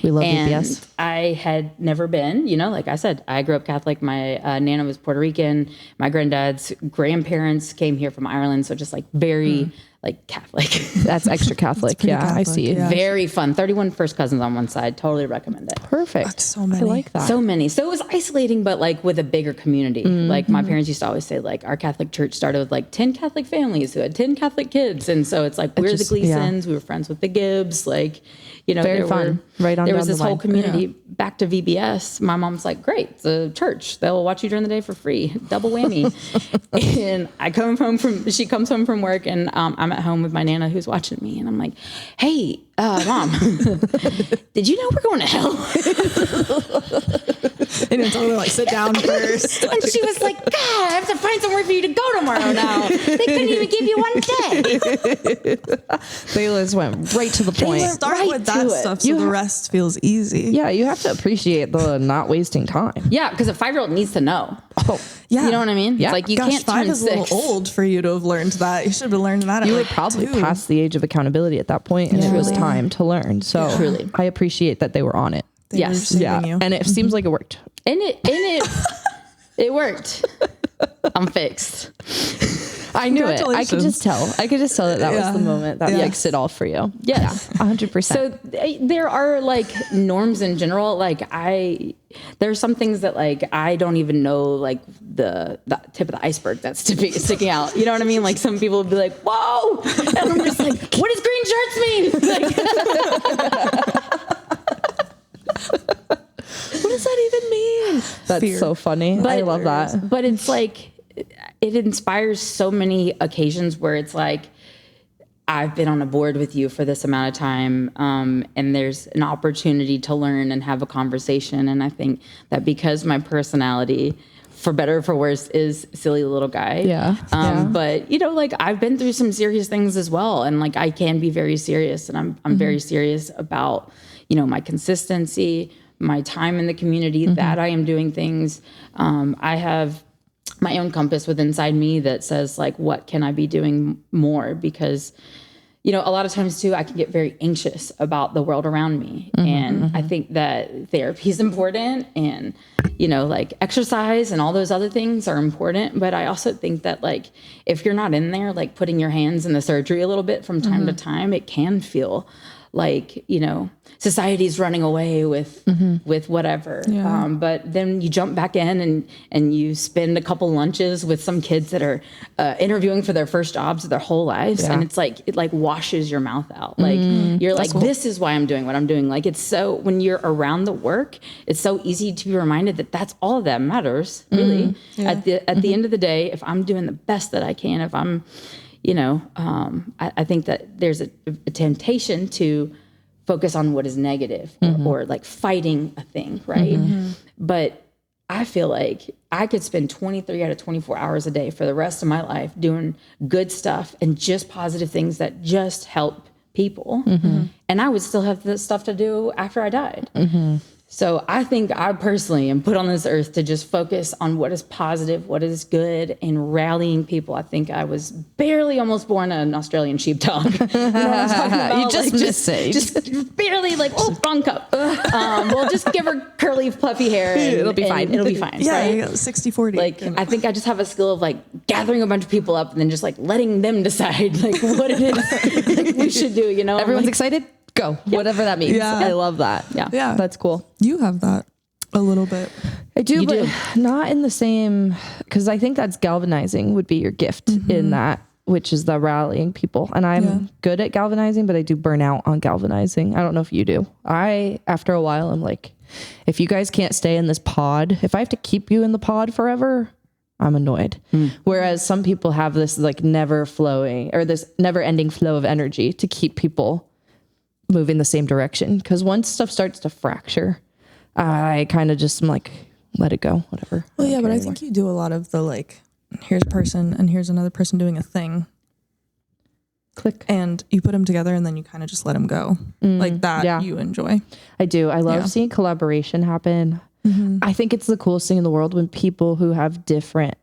Speaker 3: We love
Speaker 1: And
Speaker 3: VBS.
Speaker 1: I had never been, like I said, I grew up Catholic. My Nana was Puerto Rican. My granddad's grandparents came here from Ireland. So just like very like Catholic.
Speaker 3: That's extra Catholic.
Speaker 4: pretty
Speaker 3: Yeah, I
Speaker 4: Catholic,
Speaker 3: see.
Speaker 4: yeah.
Speaker 1: Very fun. 31 first cousins on one side. Totally recommend it.
Speaker 3: Perfect.
Speaker 4: so many.
Speaker 3: I like that.
Speaker 1: So many. So it was isolating, but like with a bigger community. Like my parents used to always say, like our Catholic church started with like 10 Catholic families who had 10 Catholic kids. And so it's like, we're
Speaker 3: just-
Speaker 1: the
Speaker 3: yeah.
Speaker 1: Gleasons. We were friends with the Gibbs. Like,
Speaker 3: Very
Speaker 1: there
Speaker 3: fun. Right on
Speaker 1: There
Speaker 3: down
Speaker 1: was
Speaker 3: the
Speaker 1: this whole
Speaker 3: line.
Speaker 1: community. Back to VBS. My mom's like, great. It's a church. They'll watch you during the day for free. Double whammy. And she comes home from work, and I'm at home with my Nana who's watching me. And I'm like, hey, Mom, did you know we're going to hell?
Speaker 4: And it's only like sit down first.
Speaker 1: And she was like, God, I have to find somewhere for you to go tomorrow now. They couldn't even give you one day.
Speaker 3: They just went right to the point.
Speaker 4: Start
Speaker 1: right
Speaker 4: with
Speaker 1: to
Speaker 4: that
Speaker 1: it.
Speaker 4: stuff so the rest feels easy.
Speaker 3: Yeah, you have to appreciate the not wasting time.
Speaker 1: Yeah, because a 5-year-old needs to know.
Speaker 3: Oh,
Speaker 4: Yeah.
Speaker 1: You know what I mean?
Speaker 3: Yeah.
Speaker 1: It's like you
Speaker 4: Gosh,
Speaker 1: can't
Speaker 4: 5
Speaker 1: turn
Speaker 4: is a
Speaker 1: 6.
Speaker 4: little old for you to have learned that. You should have learned that.
Speaker 3: you
Speaker 4: at
Speaker 3: were
Speaker 4: like
Speaker 3: probably
Speaker 4: 2.
Speaker 3: past the age of accountability at that point, and it was
Speaker 1: Truly.
Speaker 3: time to learn. So
Speaker 1: Truly.
Speaker 3: I appreciate that they were on it.
Speaker 4: They were
Speaker 1: Yes.
Speaker 4: saving you.
Speaker 3: And it seems like it worked.
Speaker 1: And it worked. I'm fixed.
Speaker 3: I knew it. I could just
Speaker 4: Congratulations.
Speaker 3: tell. I could just tell that
Speaker 4: Yeah.
Speaker 3: was the moment that
Speaker 4: Yeah.
Speaker 3: makes it all for you.
Speaker 1: Yes.
Speaker 3: 100%.
Speaker 1: So there are like norms in general. Like there's some things that like I don't even know like the tip of the iceberg that's sticking out. You know what I mean? Like some people would be like, "Whoa!" And I'm just like, "What does green shirts mean?"
Speaker 3: what does that even mean? That's
Speaker 4: Fear.
Speaker 3: so funny. I love that.
Speaker 1: But it's like it inspires so many occasions where it's like, I've been on a board with you for this amount of time, and there's an opportunity to learn and have a conversation. And I think that because my personality, for better or for worse, is silly little guy.
Speaker 3: Yeah.
Speaker 1: But like I've been through some serious things as well, and like I can be very serious, and I'm very serious about my consistency, my time in the community, that I am doing things. I have my own compass within inside me that says like, what can I be doing more? Because, a lot of times too, I can get very anxious about the world around me. And I think that therapy is important, and, like exercise and all those other things are important. But I also think that like, if you're not in there, like putting your hands in the surgery a little bit from time to time, it can feel like, society's running away with whatever.
Speaker 4: Yeah.
Speaker 1: But then you jump back in and you spend a couple lunches with some kids that are interviewing for their first jobs of their whole lives.
Speaker 3: Yeah.
Speaker 1: And it's like, it like washes your mouth out. Like you're like, this is why I'm doing what I'm doing. Like, it's so, when you're around the work, it's so easy to be reminded that that's all that matters, really. At the end of the day, if I'm doing the best that I can, if I'm, I think that there's a temptation to focus on what is negative or like fighting a thing, right? But I feel like I could spend 23 out of 24 hours a day for the rest of my life doing good stuff and just positive things that just help people. And I would still have the stuff to do after I died. So I think I personally am put on this earth to just focus on what is positive, what is good, and rallying people. I think I was barely almost born an Australian sheepdog. You know what I'm talking about?
Speaker 3: You just missed it.
Speaker 1: Just barely like, wrong cup. We'll just give her curly, fluffy hair. And,
Speaker 3: It'll be fine.
Speaker 1: It'll be fine.
Speaker 4: Yeah,
Speaker 1: Right?
Speaker 4: you got 60-40.
Speaker 1: Like, I think I just have a skill of like gathering a bunch of people up and then just like letting them decide like what it is like, we should do,
Speaker 3: Everyone's
Speaker 1: like,
Speaker 3: excited? Go. Whatever that means.
Speaker 4: Yeah.
Speaker 3: I love that.
Speaker 4: Yeah.
Speaker 3: That's cool.
Speaker 4: You have that a little bit.
Speaker 3: I do,
Speaker 1: You
Speaker 3: but
Speaker 1: do.
Speaker 3: not in the same, because I think that's galvanizing would be your gift in that, which is the rallying people. And I'm good at galvanizing, but I do burn out on galvanizing. I don't know if you do. After a while, I'm like, if you guys can't stay in this pod, if I have to keep you in the pod forever, I'm annoyed. Whereas some people have this like never flowing or this never ending flow of energy to keep people moving the same direction. Because once stuff starts to fracture, I kind of just am like, let it go, whatever.
Speaker 4: Well, yeah, but I think you do a lot of the like, here's a person and here's another person doing a thing.
Speaker 3: Click.
Speaker 4: And you put them together and then you kind of just let them go. Like that you enjoy.
Speaker 3: I do. I love seeing collaboration happen. I think it's the coolest thing in the world when people who have different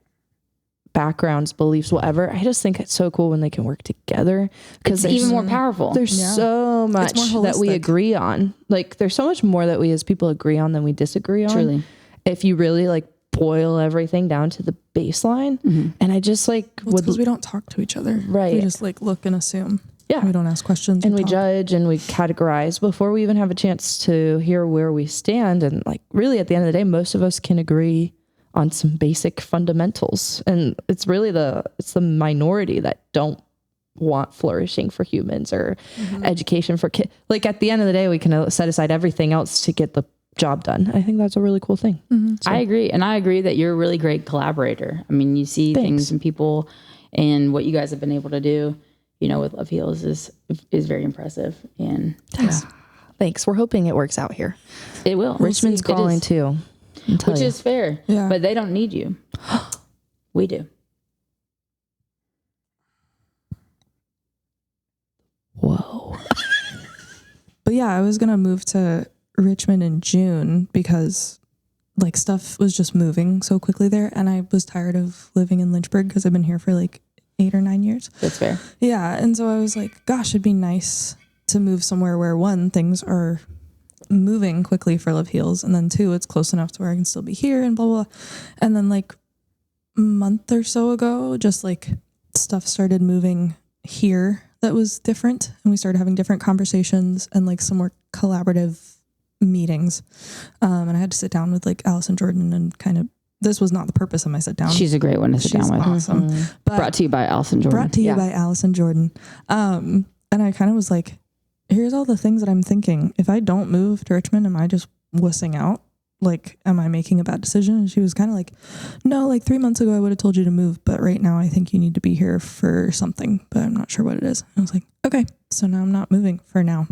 Speaker 3: backgrounds, beliefs, whatever. I just think it's so cool when they can work together because
Speaker 1: It's even more powerful.
Speaker 3: There's so much
Speaker 4: more
Speaker 3: that we
Speaker 4: holistic.
Speaker 3: agree on. Like there's so much more that we as people agree on than we disagree on.
Speaker 1: Truly.
Speaker 3: If you really like boil everything down to the baseline. And I just like
Speaker 4: Because we don't talk to each other.
Speaker 3: Right.
Speaker 4: We just like look and assume.
Speaker 3: Yeah.
Speaker 4: We don't ask questions.
Speaker 3: and we
Speaker 4: talk.
Speaker 3: judge and we categorize before we even have a chance to hear where we stand. And like really at the end of the day, most of us can agree on some basic fundamentals. And it's really it's the minority that don't want flourishing for humans or education for kids. Like at the end of the day, we can set aside everything else to get the job done. I think that's a really cool thing. So,
Speaker 1: I agree. And I agree that you're a really great collaborator. I mean, you see things in people, and what you guys have been able to do, with Love Heals is very impressive. And
Speaker 3: thanks. We're hoping it works out here.
Speaker 1: it will.
Speaker 3: Richmond's calling too.
Speaker 1: Which is fair.
Speaker 4: Yeah.
Speaker 1: But they don't need you. We do.
Speaker 3: Whoa.
Speaker 4: But yeah, I was going to move to Richmond in June because like stuff was just moving so quickly there. And I was tired of living in Lynchburg because I've been here for like 8 or 9 years.
Speaker 1: That's fair.
Speaker 4: Yeah. And so I was like, gosh, it'd be nice to move somewhere where one, things are moving quickly for Love Heals. And then two, it's close enough to where I can still be here and blah, blah, blah. And then like a month or so ago, just like stuff started moving here that was different. And we started having different conversations and like some more collaborative meetings. And I had to sit down with like Allison Jordan and kind of, this was not the purpose of my sit down.
Speaker 1: She's a great one to sit down with.
Speaker 4: Awesome. But
Speaker 1: Brought to you by Allison Jordan.
Speaker 4: Brought to you by Allison Jordan. And I kind of was like, here's all the things that I'm thinking. If I don't move to Richmond, am I just wussing out? Like, am I making a bad decision? And she was kind of like, no, like 3 months ago, I would have told you to move. But right now, I think you need to be here for something. But I'm not sure what it is. I was like, okay. So now I'm not moving for now.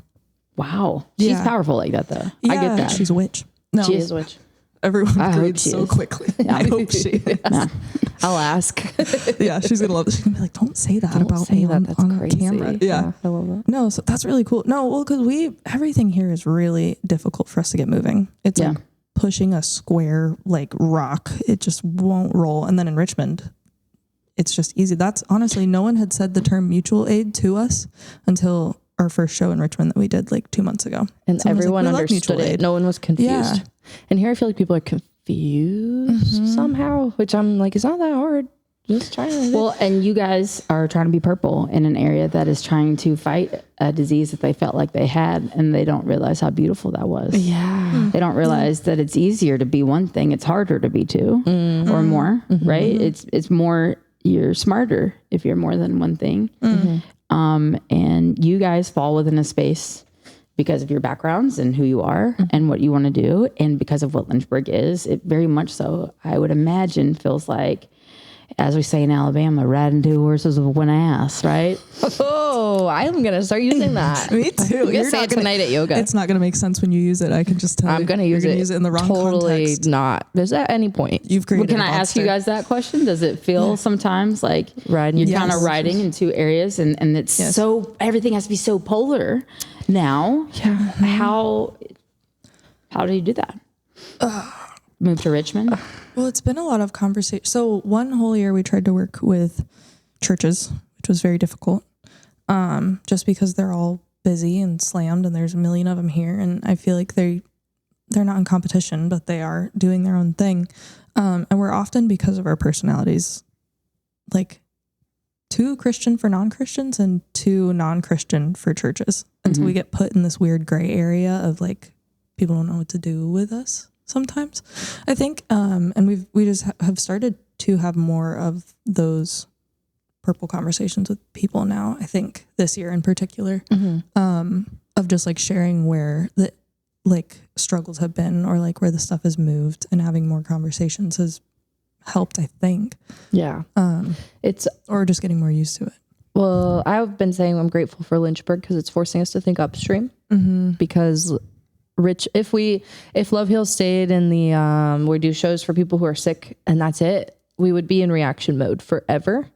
Speaker 1: Wow. She's
Speaker 4: Yeah.
Speaker 1: powerful like that, though.
Speaker 4: Yeah,
Speaker 1: I get that.
Speaker 4: She's a witch. No,
Speaker 1: She is a witch.
Speaker 4: everyone
Speaker 1: I hope
Speaker 4: agreed
Speaker 1: she
Speaker 4: so
Speaker 1: is.
Speaker 4: quickly.
Speaker 1: Yeah.
Speaker 4: I hope she is.
Speaker 1: No.
Speaker 3: I'll ask.
Speaker 4: Yeah, she's going to love it. She's going to be like, don't say that about
Speaker 3: say
Speaker 4: me
Speaker 3: that.
Speaker 4: on,
Speaker 3: That's
Speaker 4: on
Speaker 3: crazy.
Speaker 4: camera. Yeah.
Speaker 3: I love that.
Speaker 4: No, so that's really cool. No, well, because everything here is really difficult for us to get moving. It's
Speaker 1: Yeah.
Speaker 4: like pushing a square like rock. It just won't roll. And then in Richmond, it's just easy. That's honestly, no one had said the term mutual aid to us until our first show in Richmond that we did like 2 months ago.
Speaker 3: And
Speaker 4: Someone was like,
Speaker 3: everyone
Speaker 4: "We love
Speaker 3: understood
Speaker 4: mutual
Speaker 3: it.
Speaker 4: aid."
Speaker 3: No one was confused.
Speaker 4: Yeah.
Speaker 3: And here I feel like people are confused somehow, which I'm like, it's not that hard. Just try to.
Speaker 1: Well, and you guys are trying to be purple in an area that is trying to fight a disease that they felt like they had, and they don't realize how beautiful that was.
Speaker 3: yeah.
Speaker 1: They don't realize that it's easier to be one thing. It's harder to be two or more, right? It's more, you're smarter if you're more than one thing. And you guys fall within a space because of your backgrounds and who you are and what you want to do. And because of what Lynchburg is, it very much so, I would imagine, feels like, as we say in Alabama, riding 2 horses with one ass, right?
Speaker 3: Oh, I'm going to start using that.
Speaker 4: Me too.
Speaker 3: I'm going to
Speaker 4: You're
Speaker 3: say
Speaker 4: not
Speaker 3: it
Speaker 4: gonna-
Speaker 3: tonight at yoga.
Speaker 4: It's not going to make sense when you use it. I can just tell
Speaker 3: I'm
Speaker 4: you.
Speaker 3: going to
Speaker 4: You're
Speaker 3: use
Speaker 4: gonna
Speaker 3: it.
Speaker 4: use it in the wrong
Speaker 3: totally
Speaker 4: context.
Speaker 3: not. There's at any point.
Speaker 4: You've created
Speaker 1: Can
Speaker 4: a
Speaker 1: I ask you
Speaker 4: monster.
Speaker 1: guys that question? Does it feel sometimes like
Speaker 3: Riding
Speaker 1: you're
Speaker 3: two
Speaker 1: kind of
Speaker 4: horses.
Speaker 1: riding in two areas and it's
Speaker 4: Yes.
Speaker 1: so, everything has to be so polar now?
Speaker 3: Yeah.
Speaker 1: How do you do that? Move to Richmond?
Speaker 4: Well, it's been a lot of conversation. So one whole year we tried to work with churches, which was very difficult, just because they're all busy and slammed, and there's a million of them here. And I feel like they're not in competition, but they are doing their own thing. And we're often, because of our personalities, like too Christian for non-Christians and too non-Christian for churches. And so we get put in this weird gray area of like, people don't know what to do with us sometimes, I think. And we just have started to have more of those purple conversations with people now, I think this year in particular, of just like sharing where the like struggles have been or like where the stuff has moved, and having more conversations helped, I think,
Speaker 3: Yeah. It's,
Speaker 4: or just getting more used to it.
Speaker 3: well, I've been saying I'm grateful for Lynchburg because it's forcing us to think upstream. Because if Love Heals stayed in the, we do shows for people who are sick and that's it, we would be in reaction mode forever.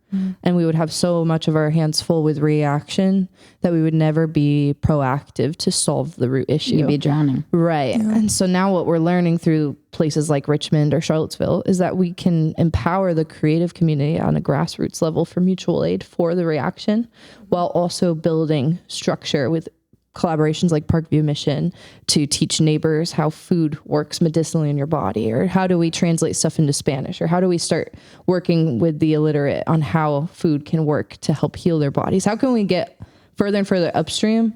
Speaker 3: And we would have so much of our hands full with reaction that we would never be proactive to solve the root issue.
Speaker 1: You'd be drowning.
Speaker 3: Right. Yeah. And so now what we're learning through places like Richmond or Charlottesville is that we can empower the creative community on a grassroots level for mutual aid for the reaction, while also building structure with collaborations like Parkview Mission to teach neighbors how food works medicinally in your body, or how do we translate stuff into Spanish, or how do we start working with the illiterate on how food can work to help heal their bodies? How can we get further and further upstream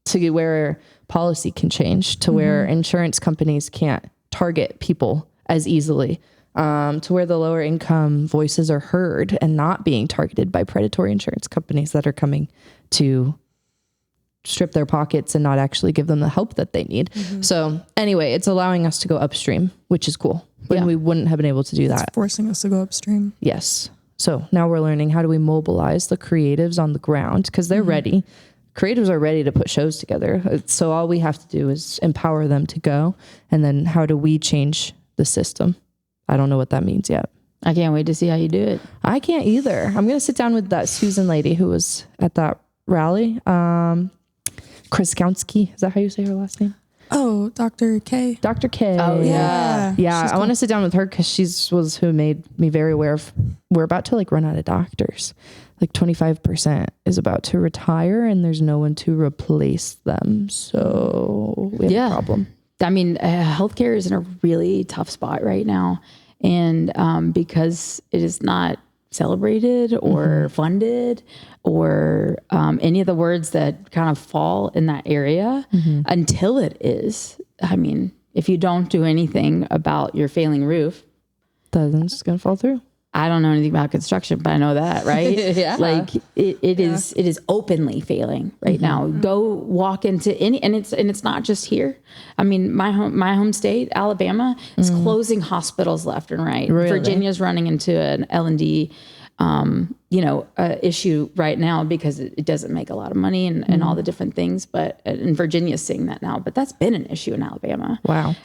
Speaker 3: to where policy can change, to where insurance companies can't target people as easily, to where the lower income voices are heard and not being targeted by predatory insurance companies that are coming to strip their pockets and not actually give them the help that they need. So anyway, it's allowing us to go upstream, which is cool. When we wouldn't have been able to do that.
Speaker 4: It's forcing us to go upstream.
Speaker 3: Yes. So now we're learning, how do we mobilize the creatives on the ground? Because they're ready. Creatives are ready to put shows together. So all we have to do is empower them to go. And then how do we change the system? I don't know what that means yet.
Speaker 1: I can't wait to see how you do it.
Speaker 3: I can't either. I'm going to sit down with that Susan lady who was at that rally. Kraskowski, is that how you say her last name?
Speaker 4: Oh, Dr. K.
Speaker 3: Dr. K.
Speaker 1: Oh,
Speaker 3: Yeah,
Speaker 4: She's
Speaker 3: I want to sit down with her because was who made me very aware of, we're about to like run out of doctors. Like 25% is about to retire and there's no one to replace them. So we have a problem.
Speaker 1: I mean, healthcare is in a really tough spot right now. And because it is not celebrated or funded or any of the words that kind of fall in that area until it is. I mean, if you don't do anything about your failing roof,
Speaker 3: then it's going to fall through.
Speaker 1: I don't know anything about construction, but I know that, right?
Speaker 3: Yeah.
Speaker 1: Like it is openly failing right now. Go walk into any, and it's not just here. I mean, my home state, Alabama, is closing hospitals left and right.
Speaker 3: Really? Virginia's
Speaker 1: running into an L&D, issue right now because it doesn't make a lot of money and all the different things. But and Virginia's seeing that now, but that's been an issue in Alabama.
Speaker 3: Wow.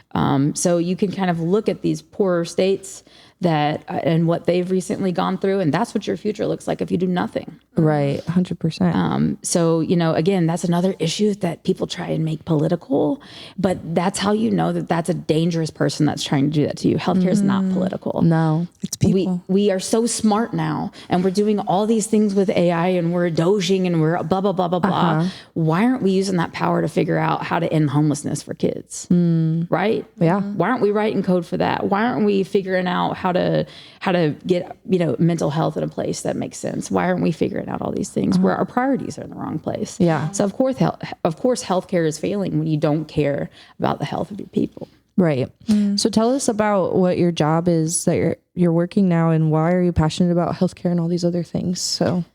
Speaker 1: So you can kind of look at these poorer states that and what they've recently gone through, and that's what your future looks like if you do nothing.
Speaker 3: Right, 100%.
Speaker 1: So, again, that's another issue that people try and make political, but that's how you know that that's a dangerous person that's trying to do that to you. Healthcare is not political.
Speaker 3: No.
Speaker 4: It's people.
Speaker 1: We are so smart now, and we're doing all these things with AI, and we're doging, and we're blah, blah, blah, blah, blah. Why aren't we using that power to figure out how to end homelessness for kids? Right?
Speaker 3: Yeah.
Speaker 1: Why aren't we writing code for that? Why aren't we figuring out how to get mental health in a place that makes sense? Why aren't we figuring out all these things where our priorities are in the wrong place?
Speaker 3: Yeah.
Speaker 1: So of course healthcare is failing when you don't care about the health of your people.
Speaker 3: Right. So tell us about what your job is that you're working now, and why are you passionate about healthcare and all these other things? So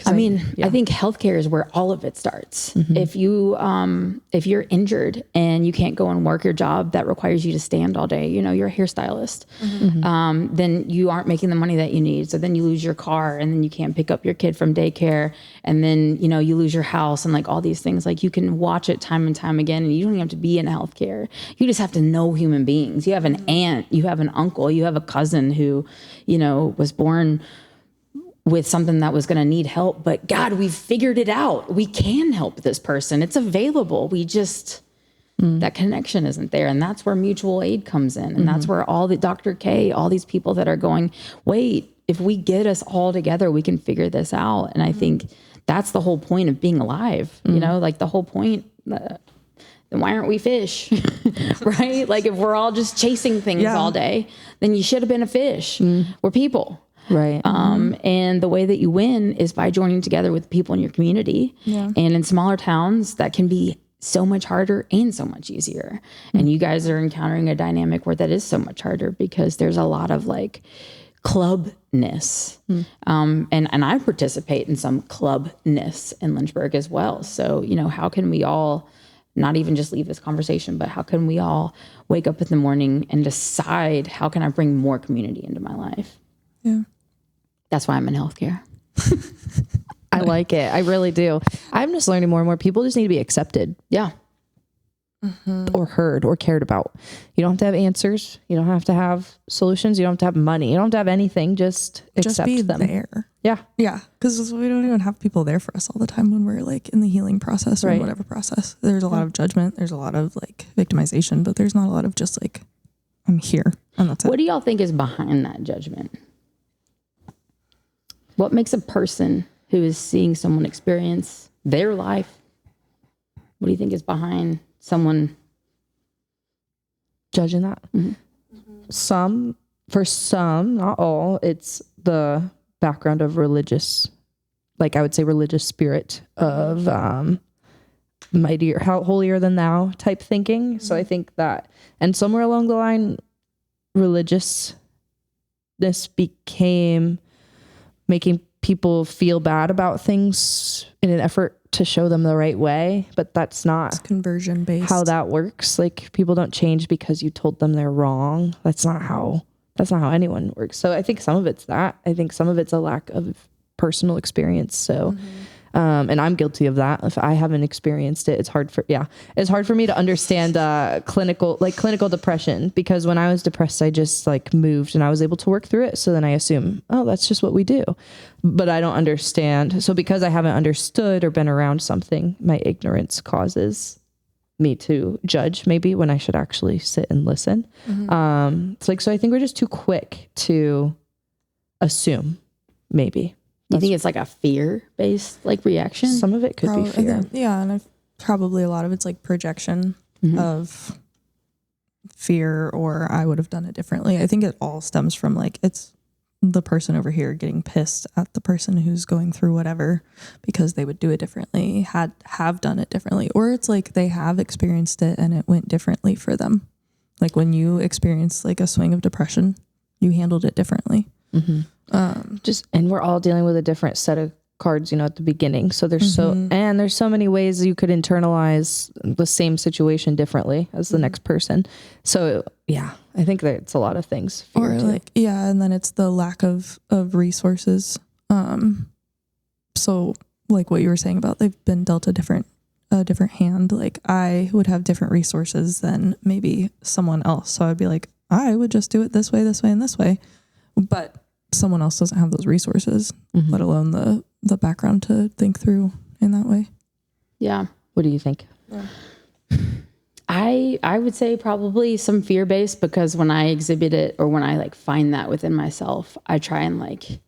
Speaker 1: I think healthcare is where all of it starts. If you're injured and you can't go and work your job that requires you to stand all day, you're a hairstylist, then you aren't making the money that you need. So then you lose your car, and then you can't pick up your kid from daycare, and then you lose your house, and like all these things. Like you can watch it time and time again, and you don't even have to be in healthcare. You just have to know human beings. You have an aunt, you have an uncle, you have a cousin who, was born with something that was going to need help, but God, we've figured it out. We can help this person. It's available. We just, that connection isn't there. And that's where mutual aid comes in. And that's where all the Dr. K, all these people that are going, wait, if we get us all together, we can figure this out. And I think that's the whole point of being alive, like the whole point, then why aren't we fish? Right? Like if we're all just chasing things all day, then you should have been a fish. We're people.
Speaker 3: Right.
Speaker 1: And the way that you win is by joining together with people in your community. Yeah. And in smaller towns, that can be so much harder and so much easier. And you guys are encountering a dynamic where that is so much harder because there's a lot of like clubness. And I participate in some clubness in Lynchburg as well. So, how can we all not even just leave this conversation, but how can we all wake up in the morning and decide, how can I bring more community into my life?
Speaker 4: Yeah.
Speaker 1: That's why I'm in healthcare.
Speaker 3: I like it. I really do. I'm just learning more and more. People just need to be accepted.
Speaker 1: Yeah.
Speaker 3: Or heard or cared about. You don't have to have answers. You don't have to have solutions. You don't have to have money. You don't have to have anything. Just accept
Speaker 4: be
Speaker 3: them.
Speaker 4: there.
Speaker 3: Yeah.
Speaker 4: Yeah. Because we don't even have people there for us all the time when we're like in the healing process or
Speaker 3: Right.
Speaker 4: whatever process. There's a lot of judgment. There's a lot of like victimization, but there's not a lot of just like, I'm here and that's it.
Speaker 1: What do y'all think is behind that judgment? What makes a person who is seeing someone experience their life, what do you think is behind someone
Speaker 3: Judging that. For some, not all, it's the background of religious, like I would say religious spirit of mightier, how holier than thou type thinking. So I think that, and somewhere along the line, religiousness became making people feel bad about things in an effort to show them the right way, but that's not
Speaker 4: It's conversion based.
Speaker 3: how that works. Like, people don't change because you told them they're wrong. That's not how anyone works. So I think some of it's that. I think some of it's a lack of personal experience. So and I'm guilty of that. If I haven't experienced it, it's hard for me to understand clinical depression, because when I was depressed, I just like moved and I was able to work through it. So then I assume, oh, that's just what we do. But I don't understand. So because I haven't understood or been around something, my ignorance causes me to judge maybe when I should actually sit and listen. It's like, so I think we're just too quick to assume maybe.
Speaker 1: You think it's like a fear-based like reaction?
Speaker 3: Some of it could be fear.
Speaker 4: And probably a lot of it's like projection of fear, or I would have done it differently. I think it all stems from like, it's the person over here getting pissed at the person who's going through whatever because they would do it differently, have done it differently, or it's like they have experienced it and it went differently for them. Like when you experience like a swing of depression, you handled it differently.
Speaker 3: And we're all dealing with a different set of cards, at the beginning. So there's there's so many ways you could internalize the same situation differently as the next person. So yeah, I think that it's a lot of things.
Speaker 4: Or like, yeah. And then it's the lack of resources. So like what you were saying about they've been dealt a different hand. Like I would have different resources than maybe someone else. So I'd be like, I would just do it this way, and this way. But someone else doesn't have those resources, let alone the background to think through in that way.
Speaker 1: Yeah.
Speaker 3: What do you think?
Speaker 1: Yeah. I would say probably some fear-based, because when I exhibit it or when I like find that within myself, I try and like,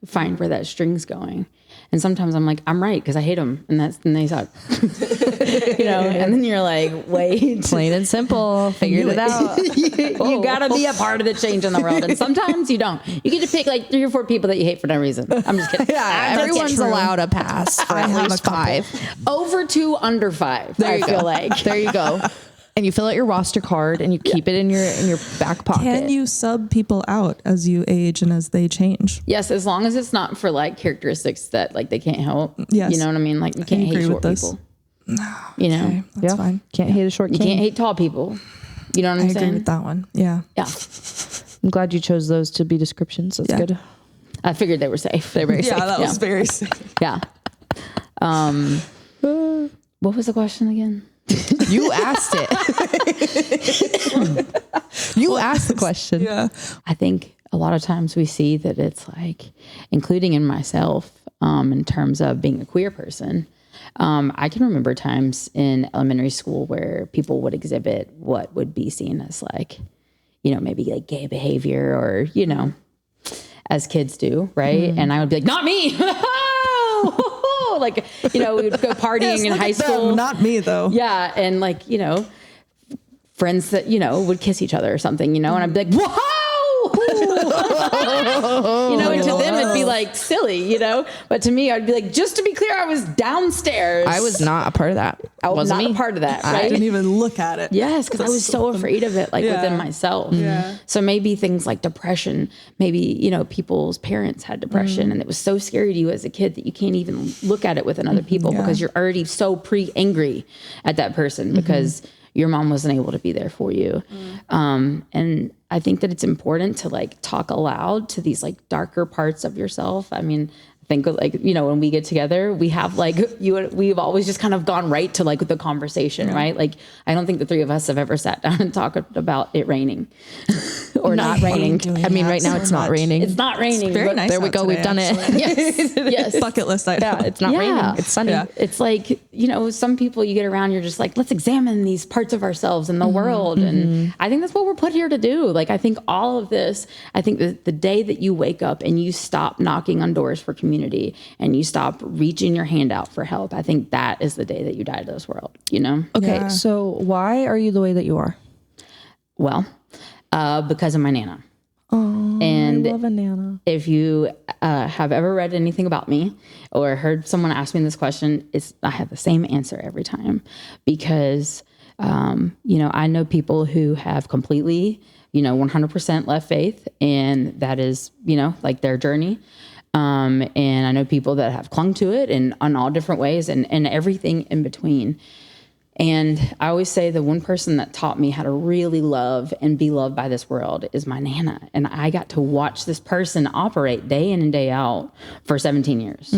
Speaker 1: find where that string's going. And sometimes I'm like, I'm right, because I hate them, and they suck. And then you're like, wait.
Speaker 3: Plain and simple. Figured it out.
Speaker 1: You gotta be a part of the change in the world. And sometimes you don't. You get to pick like 3 or 4 people that you hate for no reason. I'm just kidding.
Speaker 3: Everyone's allowed a pass for at least 5.
Speaker 1: Over 2, under 5. I feel like.
Speaker 3: There you go. And you fill out your roster card and you keep it in your back pocket.
Speaker 4: Can you sub people out as you age and as they change?
Speaker 1: Yes, as long as it's not for like characteristics that like they can't help.
Speaker 4: Yes.
Speaker 1: You know what I mean? Like you can't hate short people.
Speaker 4: No.
Speaker 1: Okay,
Speaker 4: that's fine.
Speaker 3: Can't hate a short king.
Speaker 1: You can't hate tall people. You know what I'm
Speaker 4: I
Speaker 1: saying?
Speaker 4: agree with that one. Yeah.
Speaker 1: Yeah.
Speaker 3: I'm glad you chose those to be descriptions. That's good.
Speaker 1: I figured they were safe. They're very safe.
Speaker 4: Yeah, that was very safe.
Speaker 1: Yeah. What was the question again?
Speaker 3: You asked it. You asked the question.
Speaker 4: Yeah.
Speaker 1: I think a lot of times we see that it's like, including in myself, in terms of being a queer person, I can remember times in elementary school where people would exhibit what would be seen as like, maybe like gay behavior or, as kids do, right? And I would be like, not me. Like, we would go partying in high school.
Speaker 4: Not me though.
Speaker 1: Yeah. And like, friends that, would kiss each other or something, and I'd be like, whoa! And to them it'd be like, like silly, but to me, I'd be like, just to be clear, I was downstairs.
Speaker 3: I was not a part of that.
Speaker 1: I was
Speaker 3: Wasn't
Speaker 1: not
Speaker 3: me.
Speaker 1: a part of that.
Speaker 4: I
Speaker 1: Right?
Speaker 4: didn't even look at it.
Speaker 1: Yes, because I was so afraid of it, like within myself.
Speaker 4: Yeah.
Speaker 1: So maybe things like depression, maybe, people's parents had depression and it was so scary to you as a kid that you can't even look at it with other people because you're already so angry at that person because your mom wasn't able to be there for you. And I think that it's important to like talk aloud to these like darker parts of yourself. I mean, I think like, when we get together, we have like, we've always just kind of gone right to like the conversation, right? Like, I don't think the three of us have ever sat down and talked about it raining or not raining.
Speaker 3: I mean, right now it's not raining.
Speaker 1: It's not raining.
Speaker 4: Very
Speaker 1: but
Speaker 4: nice.
Speaker 3: There we
Speaker 4: out
Speaker 3: go.
Speaker 4: today,
Speaker 3: We've done
Speaker 4: actually.
Speaker 3: it.
Speaker 1: Yes.
Speaker 4: Bucket list item.
Speaker 3: Yeah, it's not raining. It's sunny.
Speaker 4: Yeah.
Speaker 1: It's like, some people you get around, you're just like, let's examine these parts of ourselves and the world. And I think that's what we're put here to do. Like, I think all of this, I think that the day that you wake up and you stop knocking on doors for community and you stop reaching your hand out for help, I think that is the day that you die to this world,
Speaker 3: Okay, so why are you the way that you are?
Speaker 1: Well, because of my Nana.
Speaker 3: Oh,
Speaker 1: And
Speaker 3: I love a Nana.
Speaker 1: if you have ever read anything about me or heard someone ask me this question, I have the same answer every time because, I know people who have completely, 100% left faith, and that is, like their journey. And I know people that have clung to it and on all different ways and everything in between. And I always say the one person that taught me how to really love and be loved by this world is my Nana. And I got to watch this person operate day in and day out for 17 years.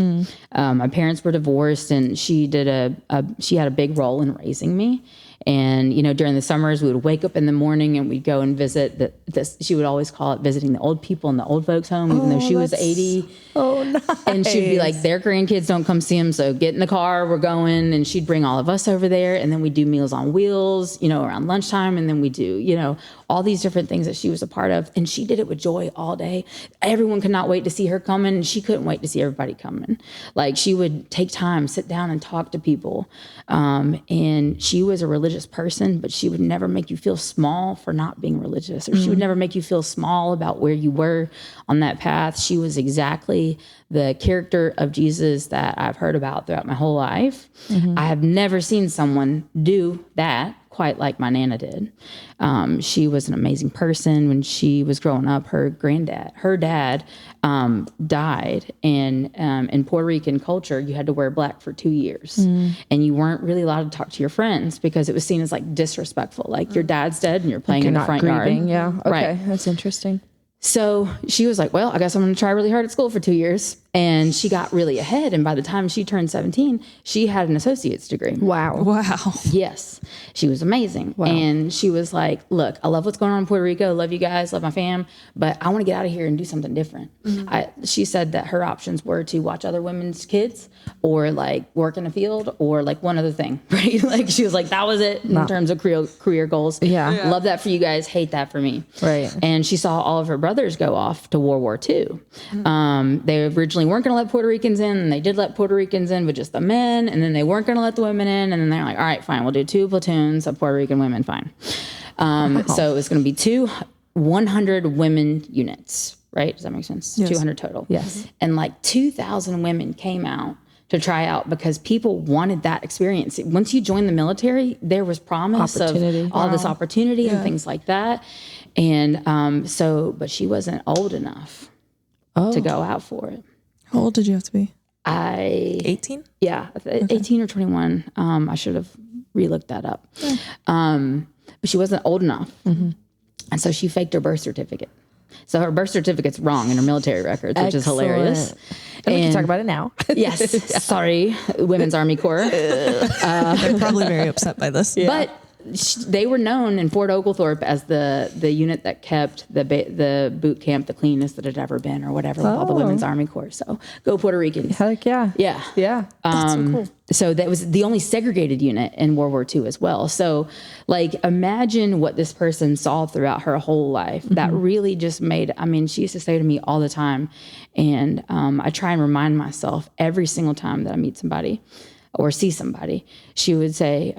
Speaker 1: My parents were divorced, and she had a big role in raising me. And, during the summers, we would wake up in the morning and we'd go and visit she would always call it visiting the old people in the old folks home, even though she was 80.
Speaker 3: Oh, nice.
Speaker 1: And she'd be like, their grandkids don't come see them, so get in the car, we're going. And she'd bring all of us over there. And then we'd do Meals on Wheels, around lunchtime. And then we do, all these different things that she was a part of. And she did it with joy all day. Everyone could not wait to see her coming. And she couldn't wait to see everybody coming. Like, she would take time, sit down and talk to people. And she was a religious person, but she would never make you feel small for not being religious, or she would never make you feel small about where you were on that path. She was exactly the character of Jesus that I've heard about throughout my whole life. I have never seen someone do that quite like my Nana did. She was an amazing person. When she was growing up, her dad died, and in Puerto Rican culture, you had to wear black for 2 years, and you weren't really allowed to talk to your friends because it was seen as like disrespectful. Like, your dad's dead and you're playing in the front
Speaker 3: grieving.
Speaker 1: yard.
Speaker 3: Yeah. Okay.
Speaker 1: Right.
Speaker 3: That's interesting.
Speaker 1: So she was like, well, I guess I'm going to try really hard at school for 2 years. And she got really ahead. And by the time she turned 17, she had an associate's degree.
Speaker 3: Wow.
Speaker 4: Wow.
Speaker 1: Yes. She was amazing.
Speaker 3: Wow.
Speaker 1: And she was like, look, I love what's going on in Puerto Rico. Love you guys. Love my fam. But I want to get out of here and do something different. She said that her options were to watch other women's kids or like work in a field or like one other thing, right? Like, she was like, that was it in terms of career goals.
Speaker 3: Yeah.
Speaker 1: Love that for you guys. Hate that for me.
Speaker 3: Right.
Speaker 1: And she saw all of her brothers go off to World War II. They originally weren't going to let Puerto Ricans in, and they did let Puerto Ricans in, but just the men, and then they weren't going to let the women in, and then they're like, all right, fine, we'll do 2 platoons of Puerto Rican women, fine. So it was going to be 100 women units, right? Does that make sense?
Speaker 4: Yes.
Speaker 1: 200 total.
Speaker 3: Yes.
Speaker 1: And like 2,000 women came out to try out because people wanted that experience. Once you join the military, there was promise
Speaker 3: Opportunity.
Speaker 1: of all this opportunity and things like that. And but she wasn't old enough to go out for it.
Speaker 4: How old did you have to be?
Speaker 1: 18? Yeah, 18 or 21. I should have re-looked that up. But she wasn't old enough. And so she faked her birth certificate. So her birth certificate's wrong in her military records, which is hilarious.
Speaker 3: And we can talk about it now.
Speaker 1: Yes. Sorry, Women's Army Corps.
Speaker 4: They're probably very upset by this.
Speaker 1: But they were known in Fort Oglethorpe as the unit that kept the boot camp the cleanest that it had ever been, or whatever, with all the Women's Army Corps. So go Puerto Ricans.
Speaker 3: Heck yeah.
Speaker 1: Yeah.
Speaker 3: Yeah. That's so cool.
Speaker 1: So that was the only segregated unit in World War II as well. So like, imagine what this person saw throughout her whole life. That really just made, she used to say to me all the time, and I try and remind myself every single time that I meet somebody or see somebody, she would say,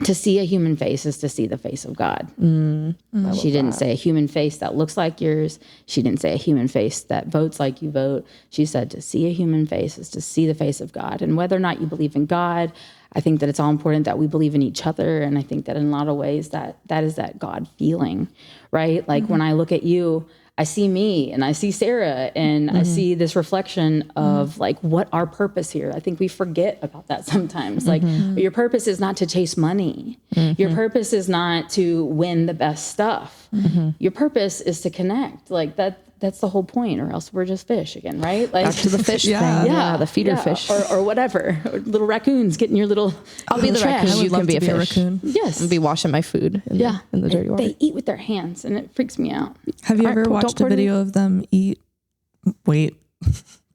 Speaker 1: to see a human face is to see the face of God. She didn't say a human face that looks like yours. She didn't say a human face that votes like you vote. She said to see a human face is to see the face of God. And whether or not you believe in God, I think that it's all important that we believe in each other. And I think that in a lot of ways that is that God feeling, right? Like when I look at you, I see me and I see Sarah and I see this reflection of like what our purpose here. I think we forget about that sometimes. Like your purpose is not to chase money. Your purpose is not to win the best stuff. Your purpose is to connect. Like that's the whole point, or else we're just fish again, right? Like
Speaker 3: Back to the fish thing. Yeah, the feeder fish.
Speaker 1: Or whatever. Or little raccoons getting your little
Speaker 3: I'll be the
Speaker 1: trash.
Speaker 3: raccoon. You can be a fish.
Speaker 4: raccoon.
Speaker 1: Yes.
Speaker 3: I'll be washing my food in the dirty water.
Speaker 1: They eat with their hands and it freaks me out.
Speaker 4: Have you ever
Speaker 3: Don't
Speaker 4: watched a
Speaker 3: pour it in.
Speaker 4: video of them eat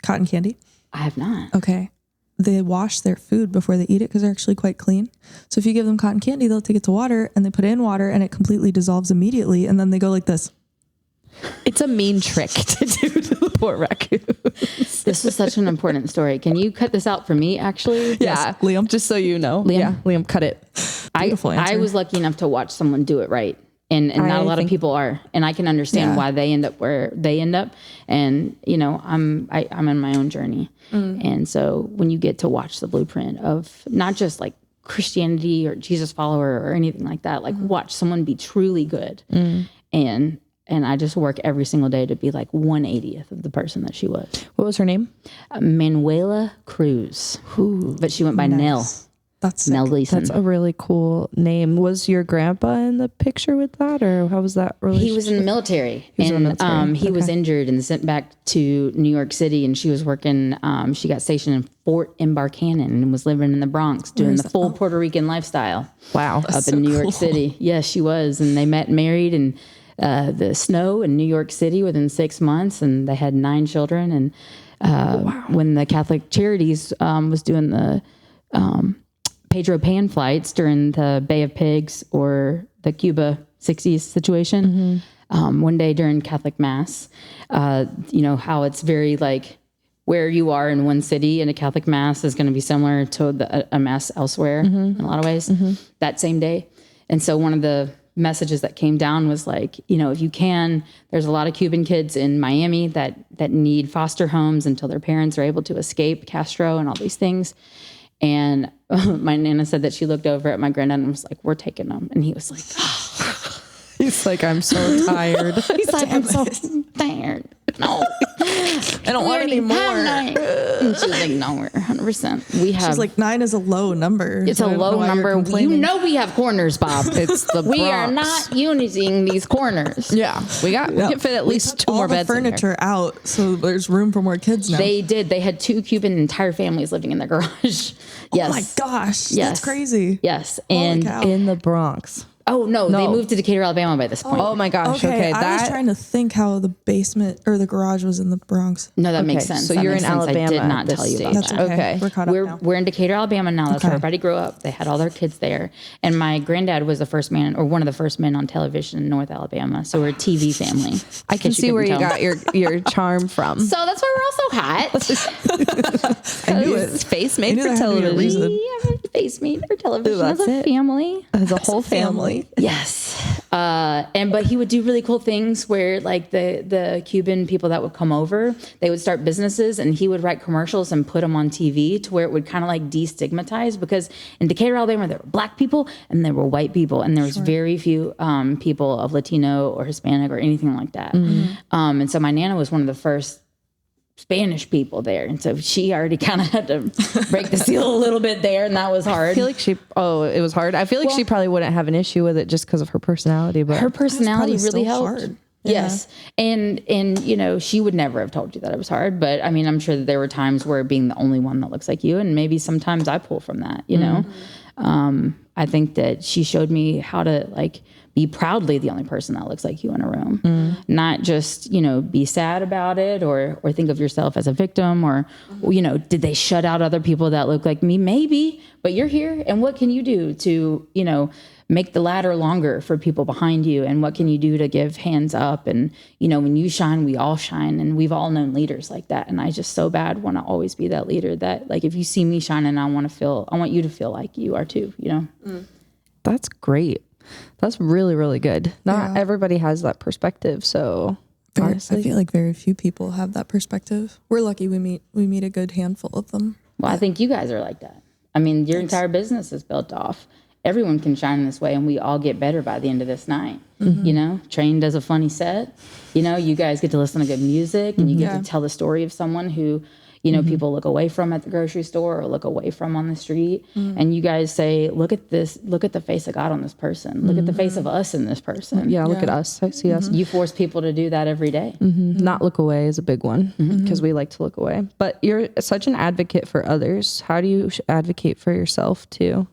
Speaker 4: cotton candy?
Speaker 1: I have not.
Speaker 4: Okay. They wash their food before they eat it because they're actually quite clean. So if you give them cotton candy, they'll take it to water and they put it in water and it completely dissolves immediately. And then they go like this.
Speaker 3: It's a mean trick to do to the poor raccoon.
Speaker 1: This is such an important story. Can you cut this out for me, actually?
Speaker 3: Yeah,
Speaker 4: Liam.
Speaker 3: Just so you know.
Speaker 1: Liam?
Speaker 3: Yeah, Liam, cut it.
Speaker 4: Beautiful
Speaker 1: I
Speaker 4: answer.
Speaker 1: was lucky enough to watch someone do it right. And not a lot of people are. And I can understand why they end up where they end up. And, you know, I'm on my own journey. And so when you get to watch the blueprint of not just like Christianity or Jesus follower or anything like that, like watch someone be truly good. And I just work every single day to be like 1/80th of the person that she was.
Speaker 3: What was her name?
Speaker 1: Manuela Cruz. But she went by Nell.
Speaker 4: That's
Speaker 1: Nell
Speaker 4: sick.
Speaker 1: Gleason.
Speaker 3: That's a really cool name. Was your grandpa in the picture with that, or how was that relationship?
Speaker 1: He was in the military.
Speaker 3: He was in the military.
Speaker 1: He was injured and sent back to New York City, and she was working. She got stationed in Fort Embarcadero and was living in the Bronx, doing the full Puerto Rican lifestyle.
Speaker 3: Wow.
Speaker 1: Up in New York City. Yes, she was, and they met, and married, and the snow in New York City within 6 months, and they had 9 children. And when the Catholic Charities was doing the Pedro Pan flights during the Bay of Pigs or the Cuba 60s situation, one day during Catholic Mass, you know, how it's very like where you are in one city in a Catholic Mass is going to be similar to a Mass elsewhere in a lot of ways that same day. And so one of the messages that came down was like, you know, if you can, there's a lot of Cuban kids in Miami that need foster homes until their parents are able to escape Castro and all these things. And my Nana said that she looked over at my granddad and was like, we're taking them. And he was like,
Speaker 3: He's like, I'm so tired.
Speaker 1: he's like, I'm so tired. No,
Speaker 3: I don't want any more.
Speaker 1: And she's like, no, we're 100%. We have.
Speaker 4: She's like 9 is a low number.
Speaker 1: It's
Speaker 4: so
Speaker 1: a
Speaker 4: I don't know
Speaker 1: low
Speaker 4: why you're
Speaker 1: number. You
Speaker 4: complaining.
Speaker 1: know we have corners, Bob.
Speaker 3: It's the
Speaker 1: We are
Speaker 3: Bronx.
Speaker 1: not using these corners.
Speaker 3: Yeah, we can fit at least 2
Speaker 4: all
Speaker 3: more
Speaker 4: the
Speaker 3: beds in here.
Speaker 4: furniture out, so there's room for more kids now.
Speaker 1: They did. They had 2 Cuban entire families living in their garage. Yes.
Speaker 4: Oh my gosh,
Speaker 1: Yes.
Speaker 4: that's crazy.
Speaker 1: Yes.
Speaker 4: Holy
Speaker 1: And
Speaker 4: cow.
Speaker 3: In the Bronx.
Speaker 1: oh no, they moved to Decatur, Alabama by this point.
Speaker 3: Oh my gosh. Okay,
Speaker 4: I was trying to think how the basement or the garage was in the Bronx.
Speaker 1: No, that makes
Speaker 3: Okay,
Speaker 1: sense.
Speaker 3: so
Speaker 1: That
Speaker 3: you're
Speaker 1: makes
Speaker 3: in
Speaker 1: sense.
Speaker 3: Alabama
Speaker 1: I did
Speaker 3: at
Speaker 1: not
Speaker 3: this
Speaker 1: tell you about
Speaker 3: stage.
Speaker 4: That's
Speaker 1: that.
Speaker 3: Okay.
Speaker 4: We're caught up now.
Speaker 1: We're in Decatur, Alabama now. That's where
Speaker 4: Okay.
Speaker 1: everybody grew up. They had all their kids there. And my granddad was the first man, or one of the first men on television in North Alabama. So we're a TV family.
Speaker 3: I can see where you
Speaker 1: couldn't
Speaker 3: got your charm from.
Speaker 1: So that's why we're all so hot.
Speaker 3: It was face made
Speaker 4: knew
Speaker 3: for
Speaker 4: there had to be a
Speaker 3: television.
Speaker 4: reason.
Speaker 1: We have a face made for television
Speaker 3: Ooh,
Speaker 1: as
Speaker 3: that's
Speaker 1: a
Speaker 3: it.
Speaker 1: family.
Speaker 3: As a whole family.
Speaker 1: Yes. But he would do really cool things where like the Cuban people that would come over, they would start businesses and he would write commercials and put them on TV to where it would kind of like destigmatize, because in Decatur, Alabama, there were black people and there were white people, and there was very few people of Latino or Hispanic or anything like that. And so my Nana was one of the first Spanish people there, and so she already kind of had to break the seal a little bit there, and that was hard.
Speaker 3: I feel like it was hard. I feel like she probably wouldn't have an issue with it just because of her personality, but
Speaker 1: her personality
Speaker 4: That's probably
Speaker 1: really
Speaker 4: still
Speaker 1: helped.
Speaker 4: hard.
Speaker 1: Yes. And you know, she would never have told you that it was hard, but I mean, I'm sure that there were times where being the only one that looks like you, and maybe sometimes I pull from that, you know. I think that she showed me how to like be proudly the only person that looks like you in a room, not just, you know, be sad about it or think of yourself as a victim, or, you know, did they shut out other people that look like me? Maybe, but you're here. And what can you do to, you know, make the ladder longer for people behind you? And what can you do to give hands up? And, you know, when you shine, we all shine. And we've all known leaders like that. And I just so bad want to always be that leader that, like, if you see me shining, I want you to feel like you are too, you know?
Speaker 3: That's great. That's really, really good. Not everybody has that perspective. So honestly,
Speaker 4: I feel like very few people have that perspective. We're lucky we meet a good handful of them.
Speaker 1: Well, I think you guys are like that. I mean, your entire business is built off. Everyone can shine this way, and we all get better by the end of this night. You know, Train does a funny set. You know, you guys get to listen to good music, and you get to tell the story of someone who, you know, people look away from at the grocery store or look away from on the street. And you guys say, look at this, look at the face of God on this person. Look at the face of us in this person.
Speaker 3: yeah, look at us. I see us.
Speaker 1: You force people to do that every day.
Speaker 3: Not look away is a big one because we like to look away. But you're such an advocate for others. How do you advocate for yourself too?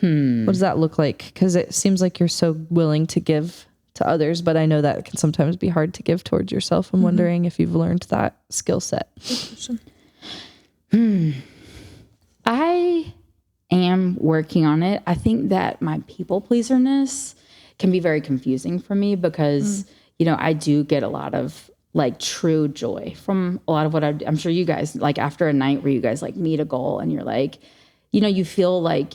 Speaker 3: What does that look like? Because it seems like you're so willing to give to others, but I know that can sometimes be hard to give towards yourself. I'm wondering if you've learned that skill set.
Speaker 1: I am working on it. I think that my people pleaserness can be very confusing for me because, you know, I do get a lot of like true joy from a lot of what I'm sure you guys, like after a night where you guys like meet a goal and you're like, you know, you feel like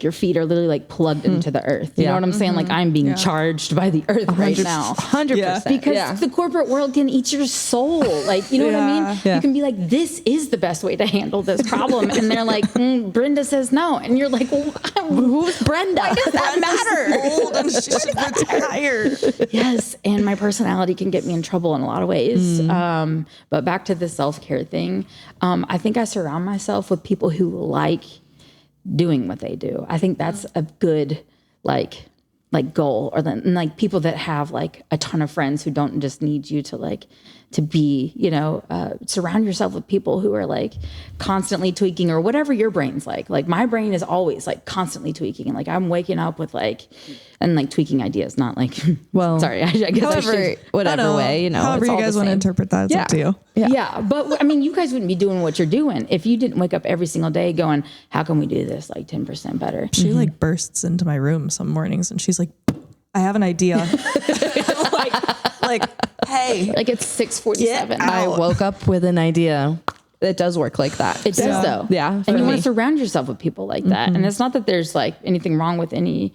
Speaker 1: your feet are literally like plugged into the earth. You know what I'm saying? Like I'm being charged by the earth right now.
Speaker 3: 100%.
Speaker 1: Because the corporate world can eat your soul. Like, you know what I mean?
Speaker 3: Yeah.
Speaker 1: You can be like, this is the best way to handle this problem. And they're like, Brenda says no. And you're like, well, who's Brenda? Why does that matter?
Speaker 4: Old and she should retire.
Speaker 1: Yes. And my personality can get me in trouble in a lot of ways. But back to the self-care thing. I think I surround myself with people who like doing what they do. I think that's a good like goal, or then like people that have like a ton of friends who don't just need you to like to be, you know, surround yourself with people who are like constantly tweaking or whatever your brain's like my brain is always like constantly tweaking, and like I'm waking up with like and like tweaking ideas, not like well sorry I guess
Speaker 3: however, whatever way, you know,
Speaker 4: however you guys want to interpret that, it's up to you.
Speaker 1: Yeah, but I mean, you guys wouldn't be doing what you're doing if you didn't wake up every single day going, how can we do this like 10% better?
Speaker 4: She like bursts into my room some mornings and she's like, I have an idea. like, hey,
Speaker 1: like it's 6:47.
Speaker 3: I woke up with an idea. It does work like that.
Speaker 1: It does though.
Speaker 3: Yeah.
Speaker 1: And you want to surround yourself with people like that. And it's not that there's like anything wrong with any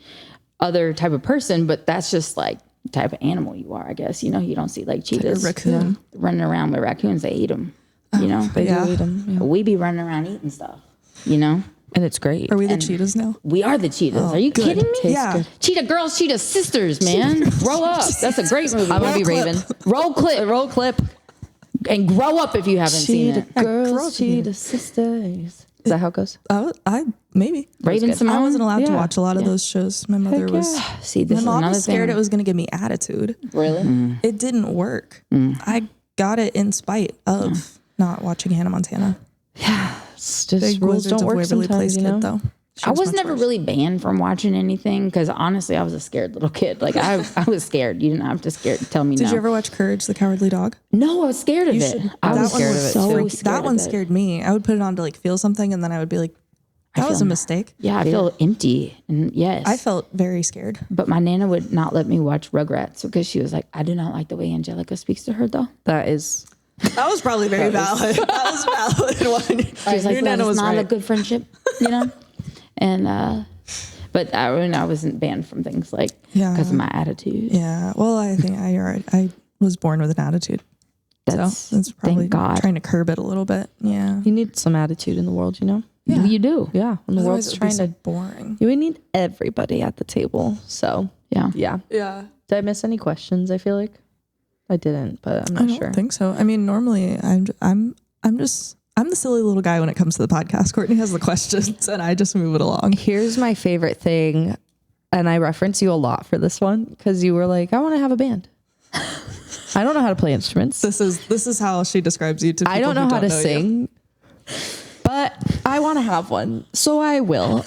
Speaker 1: other type of person, but that's just like the type of animal you are, I guess. You know, you don't see like cheetahs
Speaker 4: raccoon
Speaker 1: running around with raccoons. They eat them, you know?
Speaker 3: They do eat them. Yeah.
Speaker 1: But we be running around eating stuff, you know?
Speaker 3: And it's great.
Speaker 4: Are we the cheetahs now?
Speaker 1: We are the cheetahs. Are you kidding me?
Speaker 4: Yeah.
Speaker 1: Cheetah girls, cheetah sisters, man. Grow up. That's a great movie.
Speaker 3: I'm going to be Raven.
Speaker 1: Roll clip. And grow up if you haven't seen it.
Speaker 3: Girls, cheetah sisters. Is that how it goes?
Speaker 4: I maybe.
Speaker 1: Raven Simone.
Speaker 4: I wasn't allowed to watch a lot of those shows. My mother was.
Speaker 1: See, this
Speaker 4: My
Speaker 1: is
Speaker 4: mom
Speaker 1: another
Speaker 4: was scared
Speaker 1: thing.
Speaker 4: it was going to give me attitude.
Speaker 1: Really?
Speaker 4: It didn't work. I got it in spite of not watching Hannah Montana.
Speaker 3: It's just
Speaker 4: Big
Speaker 3: rules
Speaker 4: Wizards
Speaker 3: don't
Speaker 4: of
Speaker 3: work
Speaker 4: Waverly
Speaker 3: sometimes,
Speaker 4: Place
Speaker 3: you know?
Speaker 4: kid, though.
Speaker 1: I was
Speaker 4: much
Speaker 1: never
Speaker 4: worse.
Speaker 1: really banned from watching anything because honestly, I was a scared little kid. Like I was scared. You didn't have to tell me.
Speaker 4: Did you ever watch Courage the Cowardly Dog?
Speaker 1: No, I was scared of it. I was scared of it. So scared
Speaker 4: That one
Speaker 1: of it.
Speaker 4: scared me. I would put it on to like feel something, and then I would be like, "That was a mistake."
Speaker 1: Yeah, I feel empty. And yes,
Speaker 4: I felt very scared.
Speaker 1: But my nana would not let me watch Rugrats because she was like, I do not like the way Angelica speaks to her, though.
Speaker 3: That is...
Speaker 4: That was probably very valid. That was valid one.
Speaker 1: She was like, well, it's not a good friendship, you know? And, but I wasn't banned from things like, because of my attitude.
Speaker 4: Yeah. Well, I think you're right. I was born with an attitude.
Speaker 1: That's
Speaker 4: probably
Speaker 1: thank God.
Speaker 4: Trying to curb it a little bit. Yeah.
Speaker 3: You need some attitude in the world, you know?
Speaker 1: Yeah. You do.
Speaker 3: Yeah. When the
Speaker 4: Otherwise
Speaker 3: world's
Speaker 4: it would be
Speaker 3: trying
Speaker 4: so
Speaker 3: to...
Speaker 4: boring.
Speaker 3: We need everybody at the table. So,
Speaker 1: Yeah.
Speaker 3: yeah.
Speaker 4: Yeah.
Speaker 3: Did I miss any questions, I feel like? I didn't, but I'm
Speaker 4: I
Speaker 3: not
Speaker 4: don't
Speaker 3: sure.
Speaker 4: think so. I mean, normally I'm the silly little guy when it comes to the podcast. Courtney has the questions and I just move it along.
Speaker 3: Here's my favorite thing, and I reference you a lot for this one because you were like, I want to have a band. I don't know how to play instruments.
Speaker 4: This is how she describes you to people
Speaker 3: I don't know
Speaker 4: who
Speaker 3: how to
Speaker 4: you.
Speaker 3: sing, but I want to have one, so I will.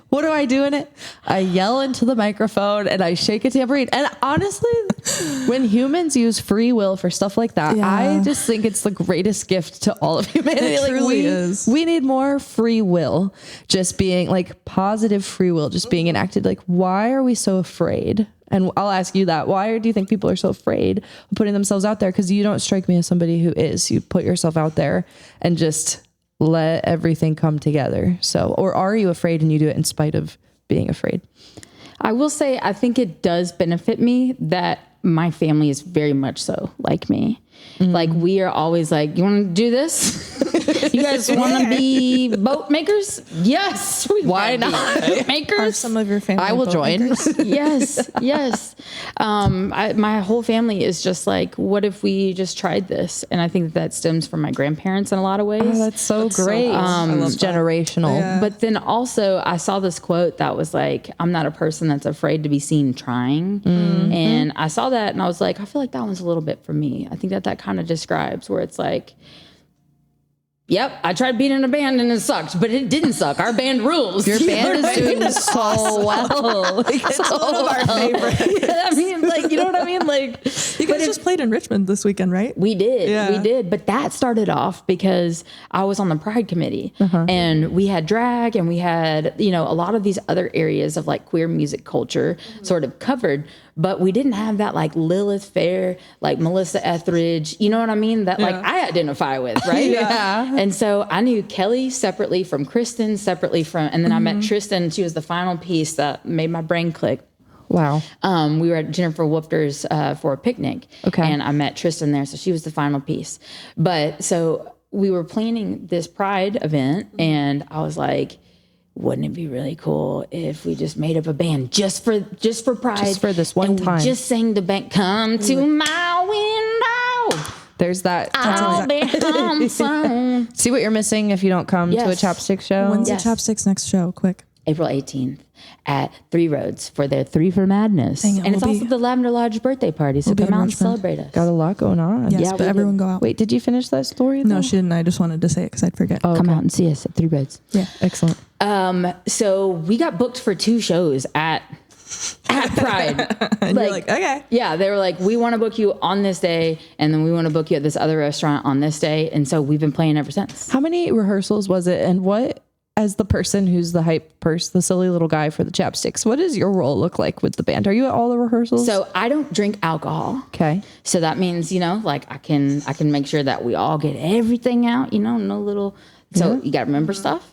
Speaker 3: What do I do in it? I yell into the microphone and I shake a tambourine. And honestly, when humans use free will for stuff like that, I just think it's the greatest gift to all of humanity.
Speaker 4: It truly is.
Speaker 3: We need more free will, just being like positive free will, just being enacted. Like, why are we so afraid? And I'll ask you that. Why do you think people are so afraid of putting themselves out there? Because you don't strike me as somebody who is. You put yourself out there and just let everything come together. So, or are you afraid and you do it in spite of being afraid?
Speaker 1: I will say, I think it does benefit me that my family is very much so like me. Like, we are always like, you want to do this? You guys want to be boat makers? Yes. Why not? Boat makers?
Speaker 4: Are some of your family?
Speaker 3: I will
Speaker 4: boat
Speaker 3: join.
Speaker 4: makers?
Speaker 1: Yes. My whole family is just like, what if we just tried this? And I think that stems from my grandparents in a lot of ways.
Speaker 3: Oh, that's so great.
Speaker 4: cool. I love
Speaker 3: It's
Speaker 4: that.
Speaker 3: generational.
Speaker 4: Yeah.
Speaker 1: But then also I saw this quote that was like, I'm not a person that's afraid to be seen trying. And I saw that and I was like, I feel like that one's a little bit for me. I think that kind of describes where it's like, yep, I tried being in a band and it sucked, but it didn't suck. Our band rules.
Speaker 3: Your band is doing so well. Like,
Speaker 4: It's one of our favorites.
Speaker 1: I mean, like, you know what I mean? Like,
Speaker 4: You guys just played in Richmond this weekend, right?
Speaker 1: we did.
Speaker 4: Yeah.
Speaker 1: We did. But that started off because I was on the Pride Committee and we had drag and we had, a lot of these other areas of like queer music culture sort of covered. But we didn't have that like Lilith Fair, like Melissa Etheridge, you know what I mean? That like I identify with, right?
Speaker 3: Yeah.
Speaker 1: And so I knew Kelly separately from Kristen, separately from, and then I met Tristan. She was the final piece that made my brain click.
Speaker 3: Wow.
Speaker 1: We were at Jennifer Woofter's for a picnic.
Speaker 3: Okay.
Speaker 1: And I met Tristan there, so she was the final piece. But so we were planning this Pride event, and I was like, wouldn't it be really cool if we just made up a band just for Pride,
Speaker 3: Just for this one
Speaker 1: and we
Speaker 3: time.
Speaker 1: just sang the band, "Come to my window,
Speaker 3: There's that.
Speaker 1: I'll be home soon."
Speaker 3: See what you're missing if you don't come to a
Speaker 1: Yes.
Speaker 3: Chapstix show?
Speaker 4: When's
Speaker 1: Yes.
Speaker 4: the Chapstix next show? Quick.
Speaker 1: April 18th at Three Roads for their Three for Madness.
Speaker 4: Dang it,
Speaker 1: And it's
Speaker 4: we'll
Speaker 1: also
Speaker 4: be-
Speaker 1: the Lavender Lodge birthday party, so
Speaker 4: be
Speaker 1: come
Speaker 4: in
Speaker 1: out and
Speaker 4: Richmond.
Speaker 1: celebrate us.
Speaker 3: Got a lot going on.
Speaker 4: Yes,
Speaker 1: Yeah,
Speaker 4: but
Speaker 1: we
Speaker 4: everyone
Speaker 1: did.
Speaker 4: go out.
Speaker 3: Wait, did you finish that story?
Speaker 4: No,
Speaker 3: though?
Speaker 4: she didn't. I just wanted to say it because I'd forget.
Speaker 1: Come out and see us at Three Roads.
Speaker 4: Yeah.
Speaker 3: Excellent.
Speaker 1: So we got booked for 2 shows at Pride.
Speaker 4: And you're like, okay.
Speaker 1: Yeah, they were like, we want to book you on this day, and then we want to book you at this other restaurant on this day. And so we've been playing ever since.
Speaker 3: How many rehearsals was it? And what, as the person who's the hype person, the silly little guy for the Chapsticks, what does your role look like with the band? Are you at all the rehearsals?
Speaker 1: So I don't drink alcohol.
Speaker 3: Okay.
Speaker 1: So that means, like I can make sure that we all get everything out, no little. So you got to remember stuff.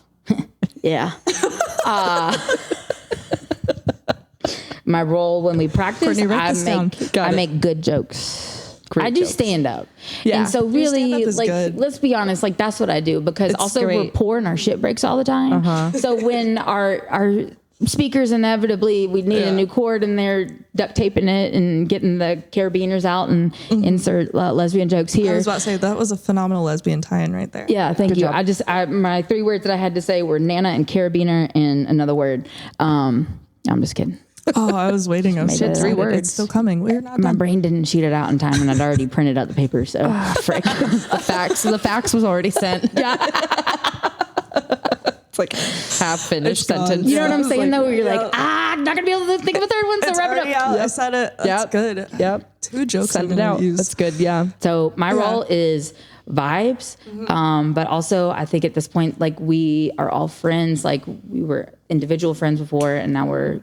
Speaker 1: Yeah. My role when we practice,
Speaker 4: Courtney, write
Speaker 1: I
Speaker 4: this down. Got it.
Speaker 1: make good jokes.
Speaker 3: Great
Speaker 1: I do
Speaker 3: jokes.
Speaker 1: stand up.
Speaker 3: Yeah.
Speaker 1: And so
Speaker 4: Your
Speaker 1: really,
Speaker 4: stand-up is
Speaker 1: like,
Speaker 4: good.
Speaker 1: let's be honest, like that's what I do because also we're
Speaker 3: great.
Speaker 1: poor and our shit breaks all the time. So when our speakers inevitably, we need a new chord and they're duct taping it and getting the carabiners out and insert lesbian jokes
Speaker 4: I
Speaker 1: here.
Speaker 4: was about to say that was a phenomenal lesbian tie-in right there.
Speaker 1: Yeah, thank you.
Speaker 3: job.
Speaker 1: My 3 words that I had to say were Nana and carabiner and another word. I'm just kidding.
Speaker 4: Oh, I was waiting. I was so
Speaker 1: it. 3
Speaker 4: excited.
Speaker 3: words.
Speaker 4: It's still coming. We're not
Speaker 1: My
Speaker 4: done.
Speaker 1: brain didn't sheet it out in time, and I'd already printed out the paper. So
Speaker 3: Frick. The fax was already sent. Yeah. It's like half finished
Speaker 4: It's gone.
Speaker 3: sentence.
Speaker 1: you know what I'm
Speaker 4: I was
Speaker 1: saying
Speaker 4: like,
Speaker 1: though, where you're
Speaker 4: yeah.
Speaker 1: like, I'm not gonna be able to think of a third one, so
Speaker 4: It's
Speaker 1: wrap it
Speaker 4: already
Speaker 1: up.
Speaker 4: out. I said it. That's
Speaker 3: Yep.
Speaker 4: good.
Speaker 3: Yep.
Speaker 4: 2 jokes
Speaker 3: Send
Speaker 4: I'm
Speaker 3: it
Speaker 4: gonna
Speaker 3: out.
Speaker 4: use.
Speaker 3: That's good. Yeah.
Speaker 1: So my role is vibes, but also I think at this point, like we are all friends. Like we were individual friends before, and now we're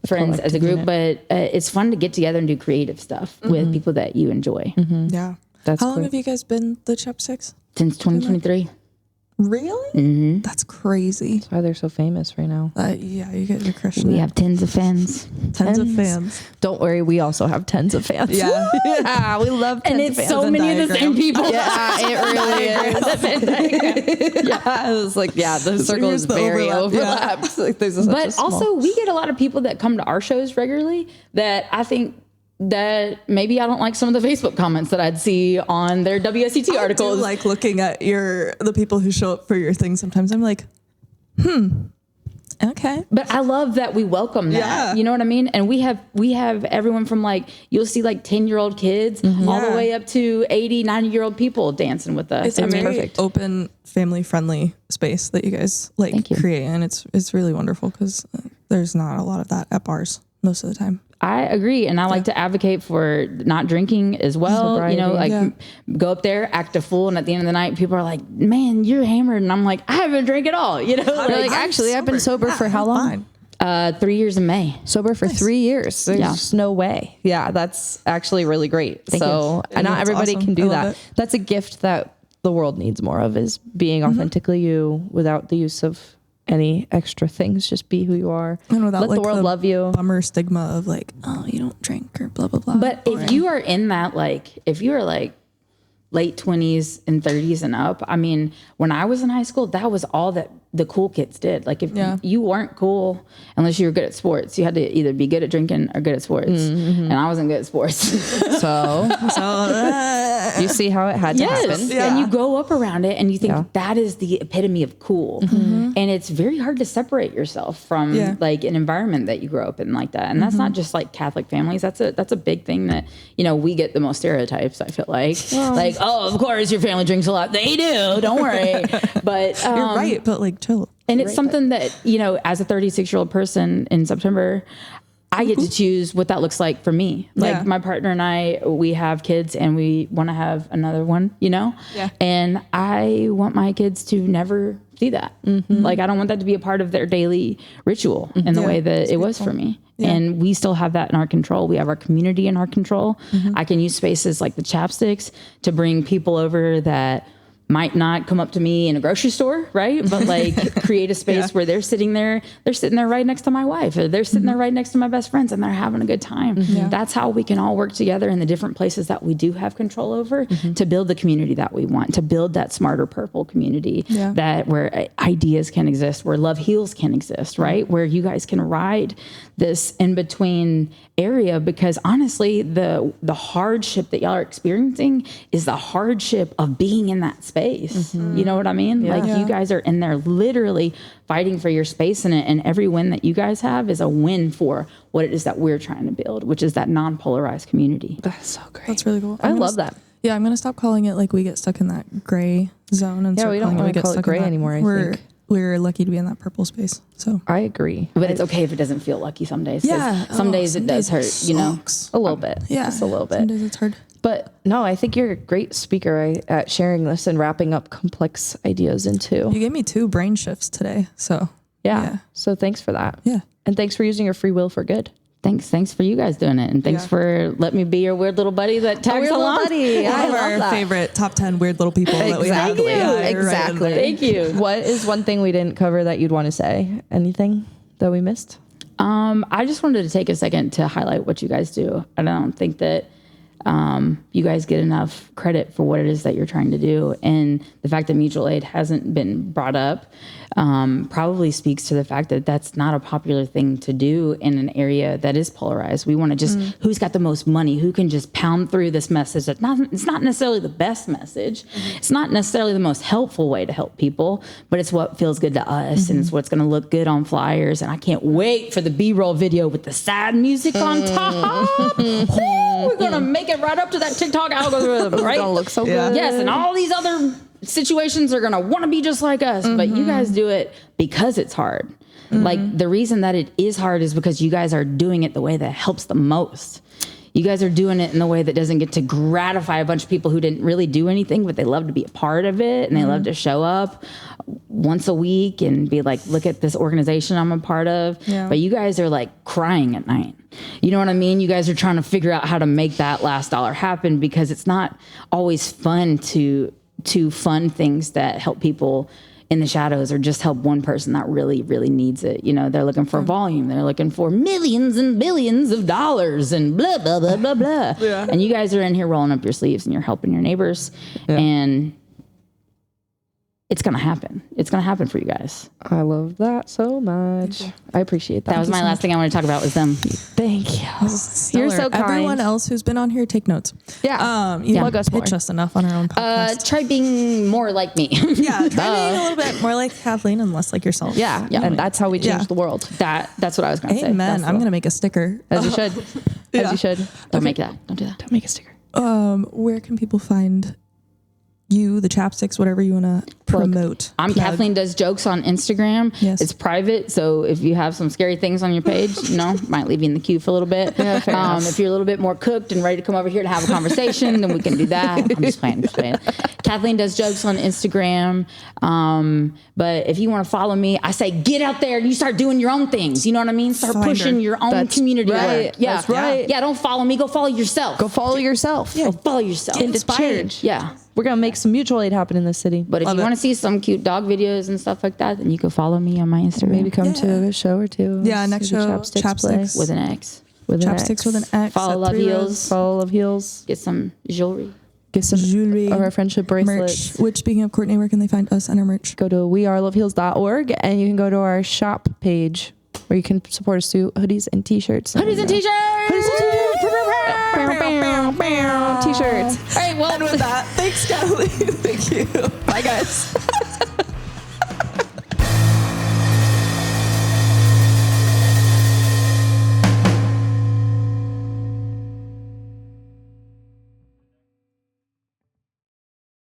Speaker 1: friends as a group. But it's fun to get together and do creative stuff with people that you enjoy.
Speaker 4: Yeah.
Speaker 3: That's
Speaker 4: How long
Speaker 3: cool.
Speaker 4: have you guys been the Chapsticks?
Speaker 1: Since 2023.
Speaker 4: Really? That's crazy.
Speaker 3: That's why they're so famous right now.
Speaker 4: Yeah, you get your crushing
Speaker 1: We
Speaker 4: it.
Speaker 1: have tens of fans.
Speaker 4: Tons of fans.
Speaker 3: Don't worry, we also have tens of fans.
Speaker 4: Yeah.
Speaker 3: Yeah, we love tens
Speaker 1: And
Speaker 3: of
Speaker 1: it's
Speaker 3: fans.
Speaker 1: so
Speaker 4: and
Speaker 1: many of the same
Speaker 4: diagrams.
Speaker 1: people.
Speaker 3: Yeah, it really is. Yeah, it was like, the circle
Speaker 4: here's
Speaker 3: is
Speaker 4: the
Speaker 3: very
Speaker 4: overlap. Yeah.
Speaker 3: overlapped. Like, there's such a
Speaker 1: But
Speaker 3: small-
Speaker 1: also, we get a lot of people that come to our shows regularly that I think that maybe I don't like some of the Facebook comments that I'd see on their WSET
Speaker 4: I do
Speaker 1: articles.
Speaker 4: like looking at the people who show up for your thing. Sometimes I'm like, okay.
Speaker 1: But I love that we welcome that.
Speaker 4: Yeah.
Speaker 1: You know what I mean? And we have everyone from like, you'll see like 10-year-old kids all the
Speaker 4: Yeah.
Speaker 1: way up to 80, 90-year-old people dancing with us.
Speaker 4: It's a very
Speaker 3: perfect.
Speaker 4: open, family-friendly space that you guys
Speaker 1: Thank you.
Speaker 4: create, and it's really wonderful because there's not a lot of that at bars most of the time.
Speaker 1: I agree. And I like to advocate for not drinking as well.
Speaker 3: Sobriety.
Speaker 1: Go up there, act a fool. And at the end of the night, people are like, man, you're hammered. And I'm like, I haven't drank at all.
Speaker 3: You're like,
Speaker 4: I'm
Speaker 3: actually, I've been sober for how long?
Speaker 4: Fine.
Speaker 1: 3 years in May.
Speaker 3: Sober for 3 years. There's no way. Yeah, that's actually really great.
Speaker 1: Thank
Speaker 3: so
Speaker 1: you.
Speaker 3: and not
Speaker 4: That's
Speaker 3: everybody
Speaker 4: awesome.
Speaker 3: can
Speaker 4: I
Speaker 3: do
Speaker 4: love
Speaker 3: that.
Speaker 4: it.
Speaker 3: That's a gift that the world needs more of, is being authentically you without the use of any extra things. Just be who you are.
Speaker 4: And without
Speaker 3: let
Speaker 4: like
Speaker 3: the world love you.
Speaker 4: bummer stigma of like, oh, you don't drink or blah blah blah.
Speaker 1: But if you are in that, like, if you are like late 20s and 30s and up, I mean, when I was in high school, that was all that the cool kids did. Like, if you weren't cool unless you were good at sports, you had to either be good at drinking or good at sports. And I wasn't good at sports.
Speaker 3: So you see how it had to happen.
Speaker 4: Yeah.
Speaker 1: And you grow up around it and you think that is the epitome of cool. And it's very hard to separate yourself from like an environment that you grow up in like that. And that's not just like Catholic families. That's a big thing that, you know, we get the most stereotypes, I feel like. Like, oh, of course your family drinks a lot. They do. Don't worry. But
Speaker 4: you're right, but like chill.
Speaker 1: and it's something that, you know, as a 36-year-old person in September, I get to choose what that looks like for me. Like my partner and I, we have kids and we want to have another one, you know?
Speaker 4: Yeah.
Speaker 1: And I want my kids to never see that. Like, I don't want that to be a part of their daily ritual in the way that it was for me. And we still have that in our control. We have our community in our control. I can use spaces like the Chapstix to bring people over that might not come up to me in a grocery store, right? But like create a space where they're sitting there right next to my wife, or they're sitting there right next to my best friends and they're having a good time. That's how we can all work together in the different places that we do have control over to build the community that we want, to build that smarter purple community that where ideas can exist, where love heals can exist, right? Where you guys can ride this in between area, because honestly, the hardship that y'all are experiencing is the hardship of being in that space. You know what I mean? Like you guys are in there literally fighting for your space in it, and every win that you guys have is a win for what it is that we're trying to build, which is that non-polarized community.
Speaker 3: That's so great.
Speaker 4: That's really cool.
Speaker 3: I love that.
Speaker 4: Yeah, I'm gonna stop calling it like we get stuck in that gray zone and
Speaker 3: we don't want to call it gray anymore. I think
Speaker 4: we're lucky to be in that purple space. So
Speaker 3: I agree.
Speaker 1: But it's okay if it doesn't feel lucky some days. 'Cause
Speaker 4: yeah,
Speaker 1: some days it does hurt, you know?
Speaker 3: A little bit.
Speaker 4: Yeah,
Speaker 3: Just a little bit.
Speaker 4: Some days it's hard.
Speaker 3: But no, I think you're a great speaker at sharing this and wrapping up complex ideas into.
Speaker 4: You gave me 2 brain shifts today. So
Speaker 3: Yeah. So thanks for that.
Speaker 4: Yeah.
Speaker 3: And thanks for using your free will for good.
Speaker 1: Thanks for you guys doing it. And thanks for letting me be your weird little buddy that tags along.
Speaker 3: buddy.
Speaker 4: One
Speaker 3: I
Speaker 4: of
Speaker 3: love
Speaker 4: our
Speaker 3: that.
Speaker 4: favorite top 10 weird little people that we have.
Speaker 3: Exactly.
Speaker 4: Yeah, you're right in
Speaker 3: Exactly.
Speaker 4: there.
Speaker 1: Thank you.
Speaker 3: What is one thing we didn't cover that you'd want to say? Anything that we missed?
Speaker 1: I just wanted to take a second to highlight what you guys do. I don't think that you guys get enough credit for what it is that you're trying to do. And the fact that mutual aid hasn't been brought up probably speaks to the fact that that's not a popular thing to do in an area that is polarized. We want to just, who's got the most money? Who can just pound through this message? It's not necessarily the best message. It's not necessarily the most helpful way to help people, but it's what feels good to us. And it's what's going to look good on flyers. And I can't wait for the B-roll video with the sad music on top. We're going to make it right up to that TikTok algorithm, right?
Speaker 3: It's gonna look so good.
Speaker 1: Yes, and all these other situations are going to want to be just like us, but you guys do it because it's hard. Like, the reason that it is hard is because you guys are doing it the way that helps the most. You guys are doing it in the way that doesn't get to gratify a bunch of people who didn't really do anything, but they love to be a part of it, and they love to show up once a week and be like, look at this organization I'm a part of.
Speaker 4: Yeah.
Speaker 1: But you guys are like crying at night. You know what I mean? You guys are trying to figure out how to make that last dollar happen, because it's not always fun to fund things that help people in the shadows or just help one person that really, really needs it. You know, they're looking for volume. They're looking for millions and billions of dollars and blah, blah, blah, blah, blah.
Speaker 4: Yeah.
Speaker 1: And you guys are in here rolling up your sleeves and you're helping your neighbors. And it's going to happen. It's going to happen for you guys.
Speaker 3: I love that so much. I appreciate that.
Speaker 1: That was my last thing I wanted to talk about was them.
Speaker 3: Thank you.
Speaker 4: Stellar.
Speaker 3: You're so kind.
Speaker 4: Everyone else who's been on here, take notes.
Speaker 3: Yeah.
Speaker 4: You
Speaker 3: Plug us more.
Speaker 4: pitch us enough on our own podcast.
Speaker 1: Try being more like me.
Speaker 4: Yeah, try being a little bit more like Kathleen and less like yourself.
Speaker 3: Yeah. And that's how we change the world.
Speaker 1: That's what I was going to say.
Speaker 4: Amen.
Speaker 1: That's
Speaker 4: I'm going to make a sticker.
Speaker 3: As you should. As you should.
Speaker 1: Don't make that. Don't do that.
Speaker 3: Don't make a sticker.
Speaker 4: Where can people find you, the Chapstix, whatever you want to promote?
Speaker 1: I'm
Speaker 4: plug?
Speaker 1: Kathleen Does Jokes on Instagram.
Speaker 4: Yes.
Speaker 1: It's private, so if you have some scary things on your page, you know, might leave you in the queue for a little bit. If you're a little bit more cooked and ready to come over here to have a conversation, then we can do that. I'm just playing. Kathleen does jokes on Instagram. But if you want to follow me, I say get out there and you start doing your own things. You know what I mean? Start
Speaker 4: Find
Speaker 1: pushing
Speaker 4: her.
Speaker 1: your own
Speaker 3: That's
Speaker 1: community
Speaker 3: right.
Speaker 1: work. Yeah,
Speaker 3: That's right.
Speaker 1: Yeah, don't follow me. Go follow yourself.
Speaker 3: Go follow yourself.
Speaker 1: Go follow yourself.
Speaker 3: Get inspired.
Speaker 1: Yeah.
Speaker 3: We're going to make some mutual aid happen in this city.
Speaker 1: But if you want to see some cute dog videos and stuff like that, then you can follow me on my Instagram.
Speaker 3: Maybe come to a show or two.
Speaker 4: Yeah, next
Speaker 3: See the
Speaker 4: show,
Speaker 3: Chapstix play.
Speaker 4: Chapstix.
Speaker 1: with an X.
Speaker 3: With an
Speaker 4: Chapsticks
Speaker 3: X.
Speaker 4: with an X.
Speaker 1: Follow
Speaker 4: at
Speaker 1: Love
Speaker 4: 3
Speaker 1: Heels.
Speaker 4: rows.
Speaker 3: Follow Love Heels.
Speaker 1: Get some jewelry.
Speaker 3: Get some
Speaker 4: Jewelry.
Speaker 3: of our friendship bracelets.
Speaker 4: Merch. Which, speaking of Courtney, where can they find us and our merch?
Speaker 3: Go to weareloveheels.org and you can go to our shop page where you can support us through hoodies and t-shirts.
Speaker 1: Hoodies and t-shirts.
Speaker 3: Hoodies and t-shirts. T-shirts.
Speaker 1: All right, well,
Speaker 4: And with that, thanks, Kathleen. Thank you.
Speaker 3: Bye, guys.